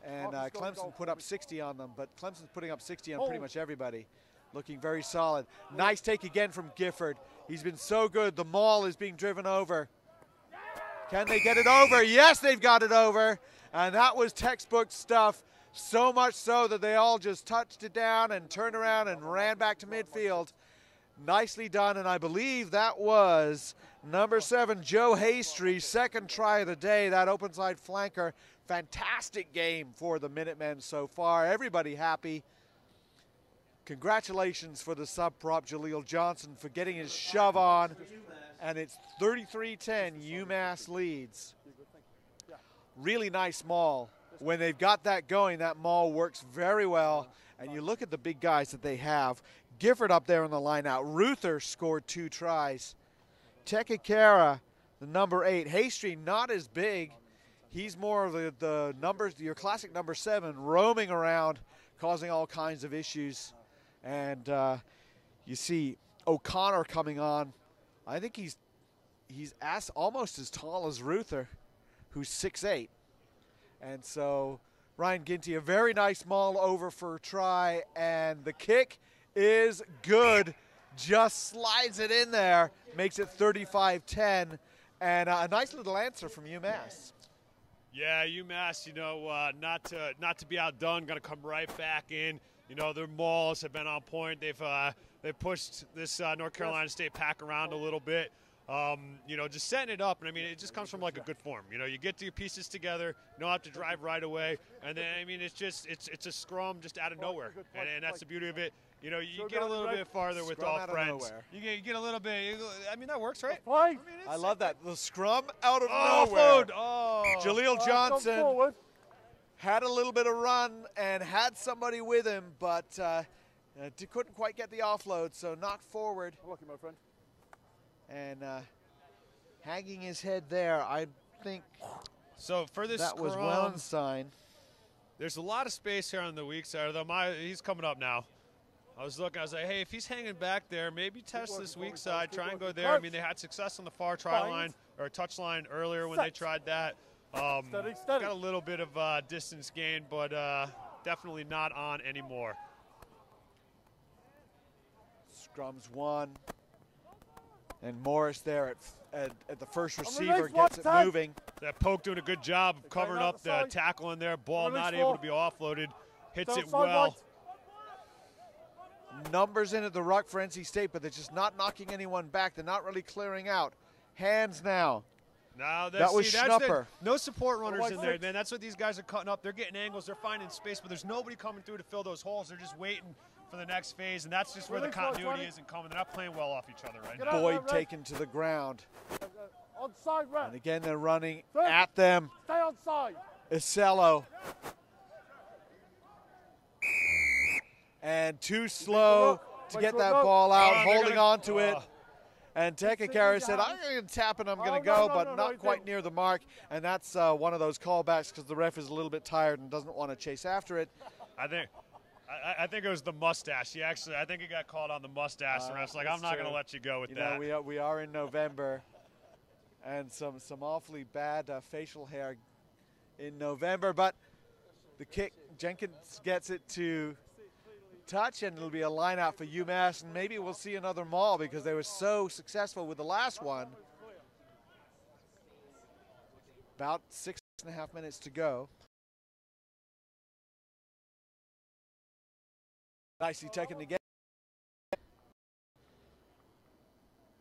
and Clemson put up 60 on them, but Clemson's putting up 60 on pretty much everybody. Looking very solid. Nice take again from Gifford. He's been so good. The maul is being driven over. Can they get it over? Yes, they've got it over. And that was textbook stuff. So much so that they all just touched it down and turned around and ran back to midfield. Nicely done, and I believe that was number 7, Joe Hasty, second try of the day, that open side flanker. Fantastic game for the Minutemen so far. Everybody happy. Congratulations for the sub-prop, Jaleel Johnson, for getting his shove on. And it's 33-10, UMass leads. Really nice maul. When they've got that going, that maul works very well. And you look at the big guys that they have. Gifford up there in the line out. Ruther scored 2 tries. Tekakera, the number 8. Hasty, not as big. He's more of the numbers, your classic number 7, roaming around, causing all kinds of issues. And you see O'Connor coming on. I think he's almost as tall as Ruther, who's 6'8". And so Ryan Ginty, a very nice maul over for a try, and the kick is good. Just slides it in there, makes it 35-10, and a nice little answer from UMass. Yeah, UMass, not to be outdone, going to come right back in. Their mauls have been on point. They've pushed this North Carolina State pack around a little bit. Just setting it up, and it just comes from like a good form. You get your pieces together, you don't have to drive right away, and then it's a scrum just out of nowhere, and that's the beauty of it. You get a little bit farther with all friends. You get a little bit. That works, right? I love that, the scrum out of nowhere. Jaleel Johnson had a little bit of run and had somebody with him, but couldn't quite get the offload, so knocked forward. Lucky, my friend. And hanging his head there, I think so for this that was Wellenstein. There's a lot of space here on the weak side, though. He's coming up now. I was looking, I was like, hey, if he's hanging back there, maybe test this weak side, try and go there. They had success on the far try line or touch line earlier when they tried that. Got a little bit of distance gain, but definitely not on anymore. Scrums one. And Morris there at the first receiver gets it moving. That poke doing a good job of covering up the tackle in there. Ball not able to be offloaded. Hits it well. Numbers in at the ruck for NC State, but they're just not knocking anyone back. They're not really clearing out. Hands now. That was Schnupper. No support runners in there, man. That's what these guys are cutting up. They're getting angles. They're finding space, but there's nobody coming through to fill those holes. They're just waiting for the next phase, and that's just where the continuity isn't coming. They're not playing well off each other right now. Boyd taken to the ground. Onside, and again, they're running at them. Stay onside. Isello. And too slow to get that ball out, holding on to it. And Tekakara said, I'm going to tap and I'm going to go, but not quite near the mark. And that's one of those callbacks because the ref is a little bit tired and doesn't want to chase after it. I think it was the mustache. I think he got called on the mustache. The ref's like, I'm not going to let you go with that. We are in November, and some awfully bad facial hair in November. But the kick, Jenkins gets it to touch, and it'll be a line out for UMass, and maybe we'll see another maul because they were so successful with the last one. About 6.5 minutes to go. Nicely taken again.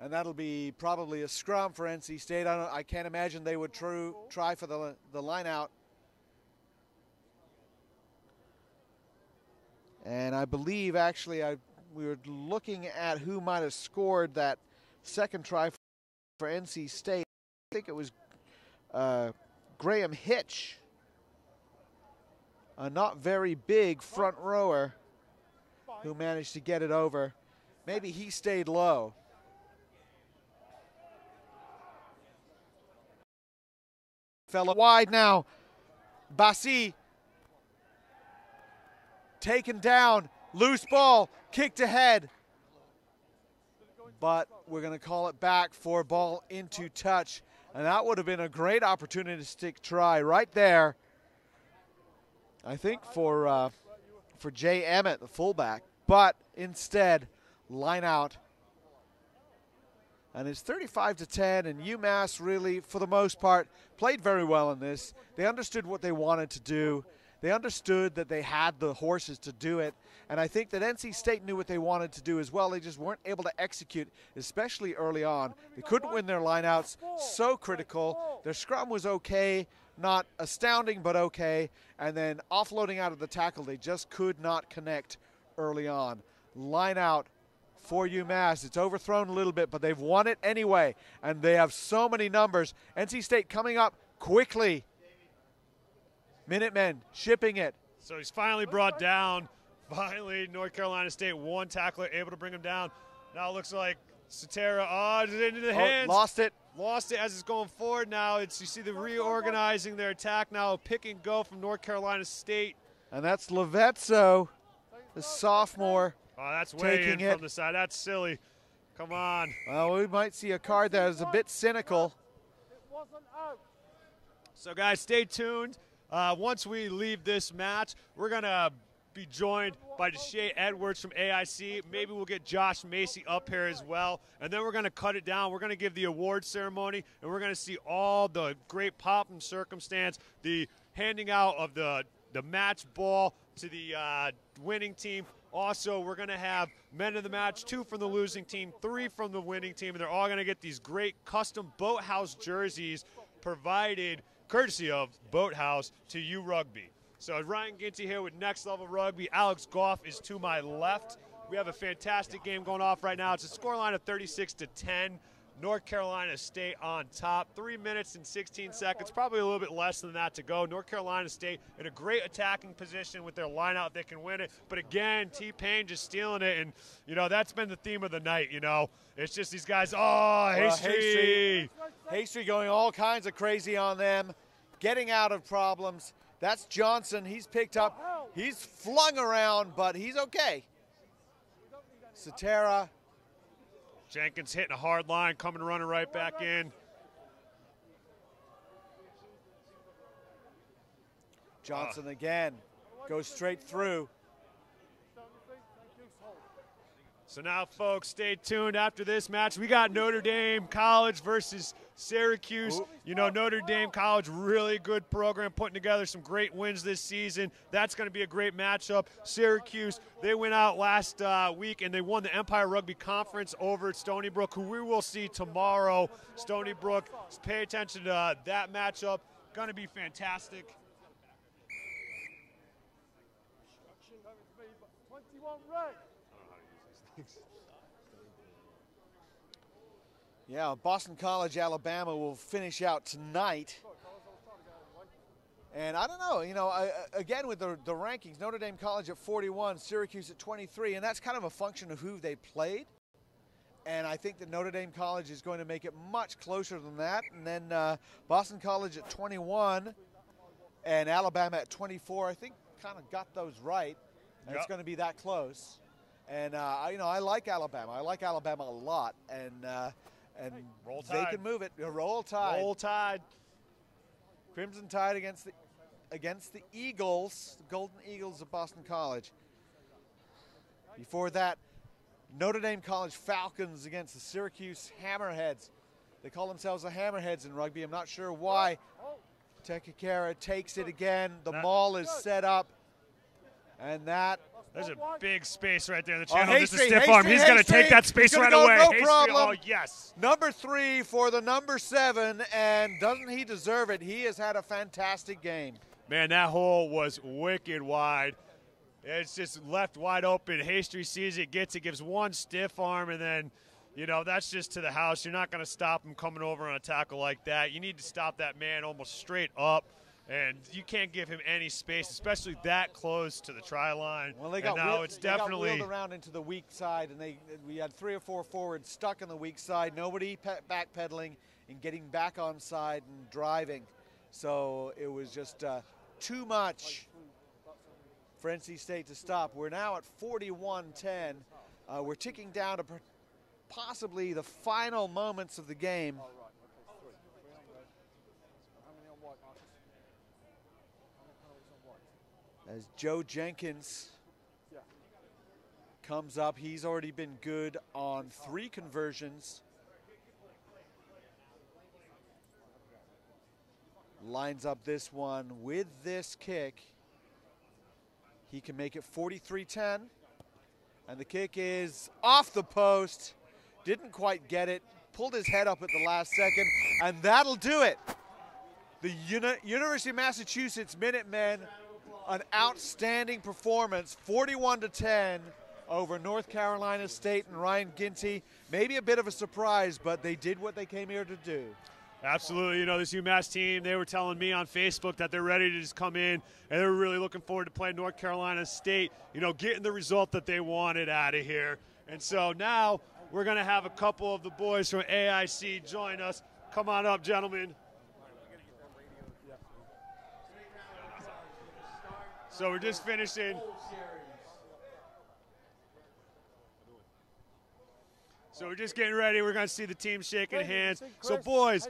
And that'll be probably a scrum for NC State. I can't imagine they would try for the line out. And I believe, actually, we were looking at who might have scored that second try for NC State. I think it was Graham Hitch, a not very big front rower who managed to get it over. Maybe he stayed low. Fella wide now. Bassi taken down, loose ball, kicked ahead. But we're going to call it back for ball into touch. And that would have been a great opportunistic try right there, I think, for Jay Emmett, the fullback. But instead, line out. And it's 35-10, and UMass really, for the most part, played very well in this. They understood what they wanted to do. They understood that they had the horses to do it. And I think that NC State knew what they wanted to do as well. They just weren't able to execute, especially early on. They couldn't win their lineouts, so critical. Their scrum was okay, not astounding, but okay. And then offloading out of the tackle, they just could not connect early on. Line out for UMass. It's overthrown a little bit, but they've won it anyway. And they have so many numbers. NC State coming up quickly. Minutemen shipping it. So he's finally brought down. Finally, North Carolina State, one tackler able to bring him down. Now it looks like Satera, into the hands. Lost it. Lost it as it's going forward now. You see the reorganizing their attack now. Pick and go from North Carolina State. And that's Lavezzo, the sophomore. Oh, that's way taking in from the side. That's silly. Come on. Well, we might see a card that is a bit cynical. So, guys, stay tuned. Once we leave this match, we're going to be joined by Deshae Edwards from AIC. Maybe we'll get Josh Macy up here as well. And then we're going to cut it down. We're going to give the award ceremony, and we're going to see all the great pomp and circumstance, the handing out of the match ball to the winning team. Also, we're going to have men of the match, 2 from the losing team, 3 from the winning team, and they're all going to get these great custom Boathouse jerseys provided courtesy of Boathouse to U Rugby. So Ryan Ginty here with Next Level Rugby. Alex Goff is to my left. We have a fantastic game going off right now. It's a scoreline of 36-10. North Carolina State on top. 3 minutes and 16 seconds, probably a little bit less than that to go. North Carolina State in a great attacking position with their lineout. They can win it. But again, T-Pain just stealing it. And, you know, that's been the theme of the night, you know. It's just these guys, Hasty. Hasty going all kinds of crazy on them, getting out of problems. That's Johnson. He's picked up. He's flung around, but he's okay. Satera. Jenkins hitting a hard line, coming running right back in. Johnson again goes straight through. So now, folks, stay tuned. After this match, we got Notre Dame College versus Syracuse. You know, Notre Dame College, really good program, putting together some great wins this season. That's going to be a great matchup. Syracuse, they went out last week, and they won the Empire Rugby Conference over at Stony Brook, who we will see tomorrow. Stony Brook, pay attention to that matchup. Going to be fantastic. Yeah, Boston College, Alabama will finish out tonight. And I don't know, you know, again with the rankings, Notre Dame College at 41, Syracuse at 23, and that's kind of a function of who they played. And I think that Notre Dame College is going to make it much closer than that. And then Boston College at 21 and Alabama at 24, I think kind of got those right. And It's going to be that close. And, you know, I like Alabama. I like Alabama a lot. And Roll they Tide. can move it. Roll Tide. Roll Tide. Crimson Tide against the Eagles, the Golden Eagles of Boston College. Before that, Notre Dame College Falcons against the Syracuse Hammerheads. They call themselves the Hammerheads in rugby. I'm not sure why. Tekakera takes it again. The maul is set up. And that. There's a big space right there in the channel. Just a Hasty, stiff arm. He's going to take that space right away. No Hasty, problem. oh, yes. Number 3 for the number 7, and doesn't he deserve it? He has had a fantastic game. Man, that hole was wicked wide. It's just left wide open. Hasty sees it, gets it, gives one stiff arm, and then, you know, that's just to the house. You're not going to stop him coming over on a tackle like that. You need to stop that man almost straight up. And you can't give him any space, especially that close to the try line. Well, they got wheeled around into the weak side, and we had 3 or 4 forwards stuck on the weak side. Nobody backpedaling and getting back on side and driving. So it was just too much for NC State to stop. We're now at 41-10. We're ticking down to possibly the final moments of the game. As Joe Jenkins comes up, he's already been good on 3 conversions. Lines up this one with this kick. He can make it 43-10. And the kick is off the post. Didn't quite get it. Pulled his head up at the last second. And that'll do it. The University of Massachusetts Minutemen, an outstanding performance, 41-10 over North Carolina State and Ryan Ginty. Maybe a bit of a surprise, but they did what they came here to do. Absolutely. You know, this UMass team, they were telling me on Facebook that they're ready to just come in, and they're really looking forward to playing North Carolina State, you know, getting the result that they wanted out of here. And so now we're going to have a couple of the boys from AIC join us. Come on up, gentlemen. So we're just finishing. So we're just getting ready. We're going to see the team shaking hands. So, boys,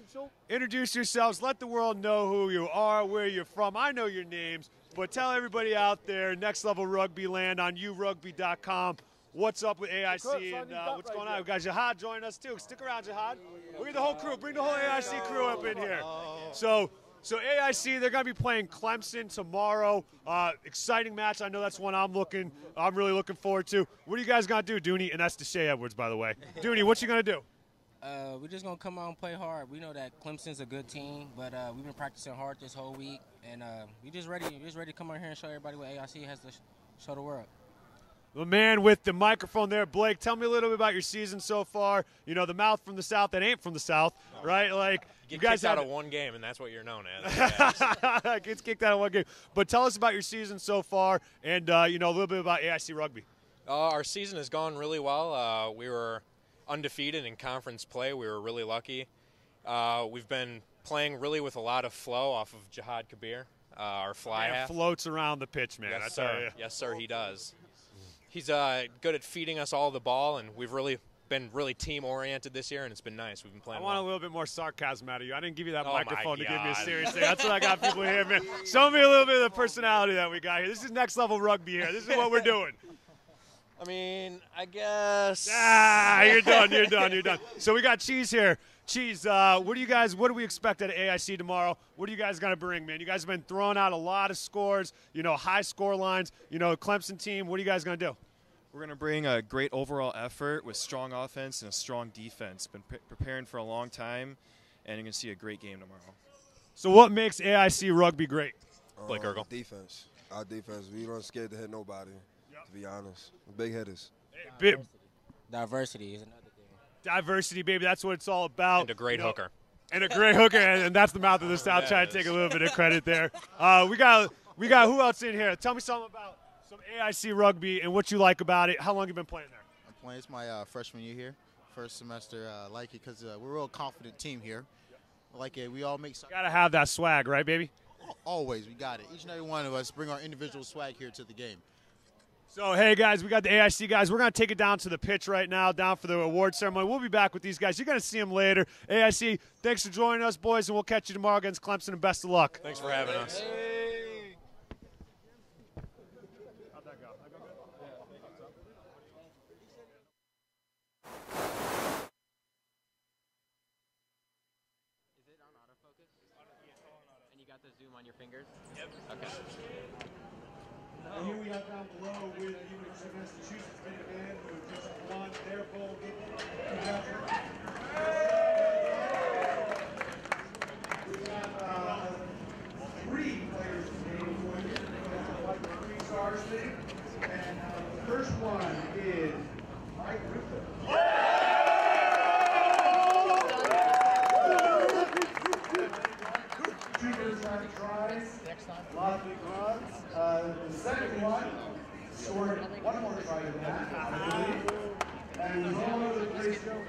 introduce yourselves. Let the world know who you are, where you're from. I know your names, but tell everybody out there, Next Level Rugby Land on urugby.com. What's up with AIC and what's going on? We got Jihad joining us, too. Stick around, Jihad. Bring the whole crew. Bring the whole AIC crew up in here. So AIC, they're going to be playing Clemson tomorrow. Exciting match. I know that's one I'm really looking forward to. What are you guys going to do, Dooney? And that's Deshae Edwards, by the way. Dooney, what you going to do? We're just going to come out and play hard. We know that Clemson's a good team, but we've been practicing hard this whole week, and we're just ready to come out here and show everybody what AIC has to show the world. The man with the microphone there, Blake, tell me a little bit about your season so far. You know, the mouth from the South that ain't from the South, right? Like, you guys out of one game, and that's what you're known as. Gets kicked out of one game. But tell us about your season so far and, you know, a little bit about AIC Rugby. Our season has gone really well. We were undefeated in conference play. We were really lucky. We've been playing really with a lot of flow off of Jihad Kabir, our fly half. Floats around the pitch, man. Yes, sir. Yes, sir, he does. He's good at feeding us all the ball, and we've really been team-oriented this year, and it's been nice. We've been playing I want a little bit more sarcasm out of you. I didn't give you that Oh microphone to my give me a God. serious thing. That's what I got people here, man. Show me a little bit of the personality that we got here. This is Next Level Rugby here. This is what we're doing. I mean, I guess. You're done. So we got Cheese here. Cheese, what do we expect at AIC tomorrow? What are you guys going to bring, man? You guys have been throwing out a lot of scores, you know, high score lines. You know, Clemson team, what are you guys going to do? We're going to bring a great overall effort with strong offense and a strong defense. Been preparing for a long time, and you're going to see a great game tomorrow. So what makes AIC Rugby great? Blake Urkel. Defense. Our defense. We don't scared to hit nobody, to be honest. Big hitters. Diversity is another thing. Diversity, baby. That's what it's all about. And a great hooker. And a great hooker, and that's the mouth of the South. Trying to take a little bit of credit there. We got who else in here? Tell me something about some AIC Rugby and what you like about it. How long have you been playing there? I'm playing. It's my freshman year here. First semester. I like it because we're a real confident team here. I like it. We all make. Gotta have that swag, right, baby? Always, we got it. Each and every one of us bring our individual swag here to the game. So, hey, guys, we got the AIC guys. We're going to take it down to the pitch right now, down for the award ceremony. We'll be back with these guys. You're going to see them later. AIC, thanks for joining us, boys, and we'll catch you tomorrow against Clemson, and best of luck. Thanks for having us. How'd that go? Is it on autofocus? And you got the zoom on your fingers? Yep. Okay. And here we have down below with the University of Massachusetts big band who just won their bowl game. We have 3 players today for you. Like the 3 stars thing. And the first one is Mike Ruther. Two first-time tries. Lots of big runs. The second one scored one more try than that, I believe. And it was all over the place. Number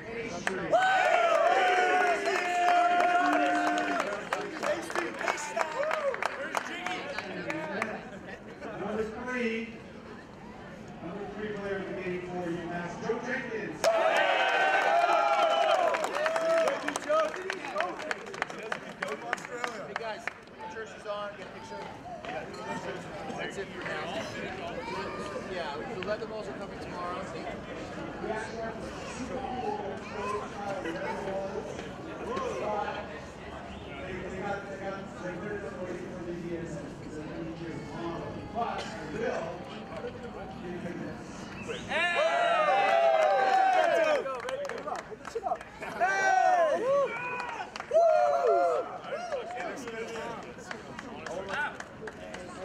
3 player of the game for UMass, Joe Jenkins. Hey guys, jerseys on. Get a picture. That's it for now. Yeah, the leather balls are coming tomorrow.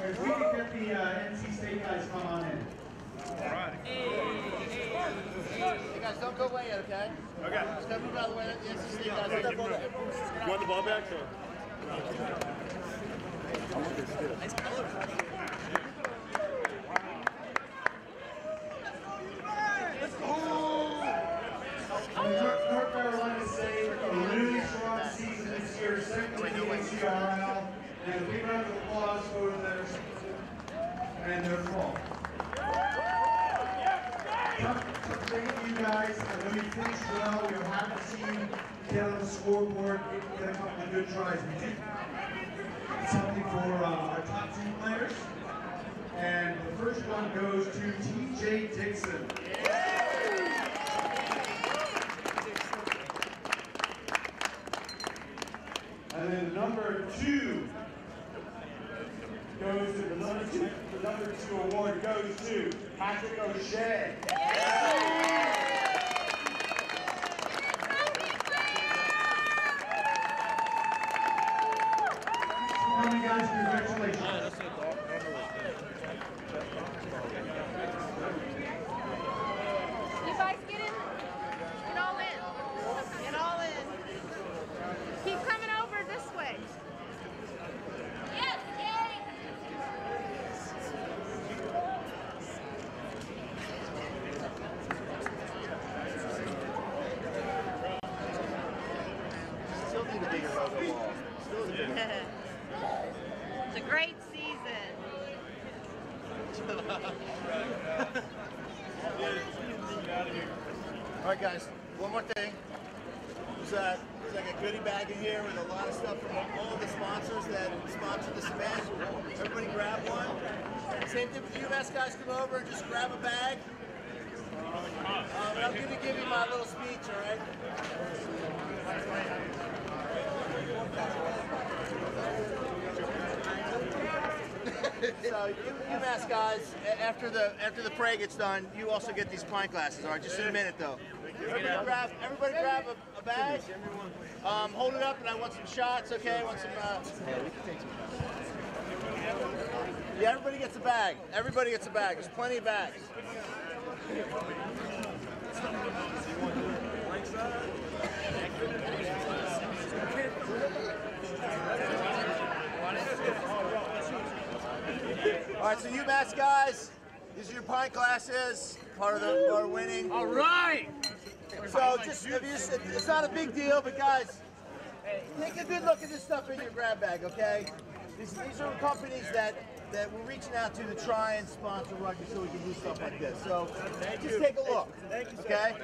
If we can get the NC State guys come on in. Hey guys, don't go away yet, okay? Okay. Just come move out of the way. Let the NC State guys get that ball back. You want the ball back? Or? North Carolina State, a really strong season this year, second in the ACRL, and a big round of applause for their and their fault. Tough thing for you guys. I know you finished well. We were happy to see you get on the scoreboard, get a couple of good tries. We did something for our top 2 players. And the first one goes to TJ Dixon. And then number 2 goes to the number 2 award goes to Patrick O'Shea. Come on, guys, congratulations. You guys get in. Get all in. Get all in. Keep coming over this way. Yes, yay! Still need a bigger logo wall. Still need a bigger. It's a great season. All right, guys. One more thing. There's like a goodie bag in here with a lot of stuff from all of the sponsors that sponsor this event. Everybody grab one. Same thing with UMass guys. Come over and just grab a bag. I'm going to give you my little speech, all right? So UMass guys, after the parade gets done, you also get these pint glasses. All right, just in a minute though. Everybody grab a bag. Hold it up, and I want some shots. Okay, I want some. Yeah, everybody gets a bag. Everybody gets a bag. There's plenty of bags. All right, so UMass guys, these are your pint glasses, part of our winning. All right. So it's not a big deal, but guys, take a good look at this stuff in your grab bag, okay? These are companies that we're reaching out to try and sponsor rugby so we can do stuff like this. So just take a look, okay?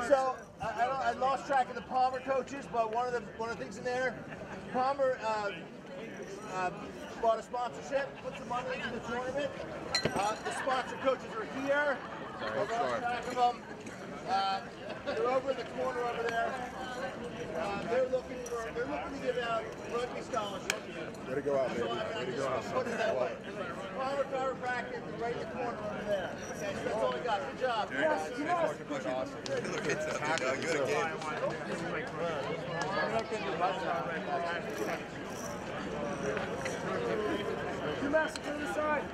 So I lost track of the Palmer coaches, but one of the things in there, Palmer bought a sponsorship, put some money into the tournament. The sponsor coaches are here. I lost track of them. They're over in the corner over there. They're looking to give out rugby scholarships. Way to go out, baby. Way to go out. Put it that way. Palmer chiropractic is right in the corner over there. Okay, so that's all we got. Good job. Yes, yes. Good game. UMass to the side.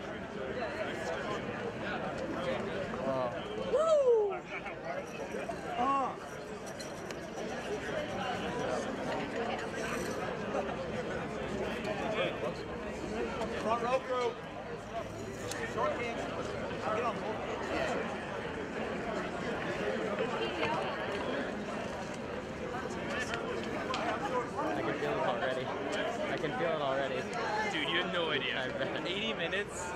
Woo! Front row crew. Short kings. Get on. I can feel it already. Dude, you have no idea. 80 minutes.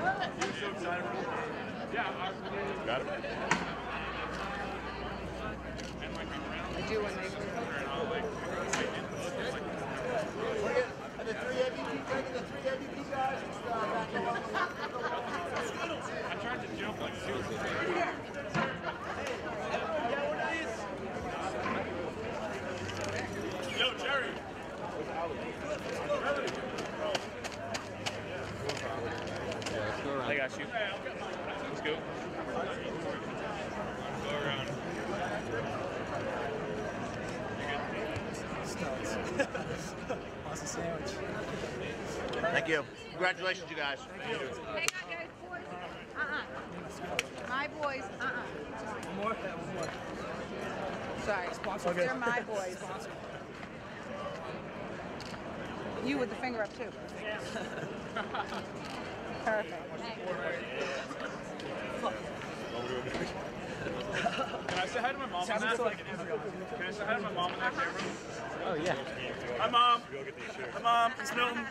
so excited. Yeah, got it. I do when they And the three MVP guys just back along. I tried to jump like super. Yo, Jerry. I got you. Let's go. Go around. Awesome sandwich. Thank you. Congratulations, you guys. Hang on, guys, boys. My boys, One more? Yeah, one more. Sorry, Okay. they're my boys. You with the finger up too. Perfect. Can I say hi to my mom on that? Can I say hi to my mom on that camera? Oh, yeah. Hi, Mom. Hi, Mom. It's Milton.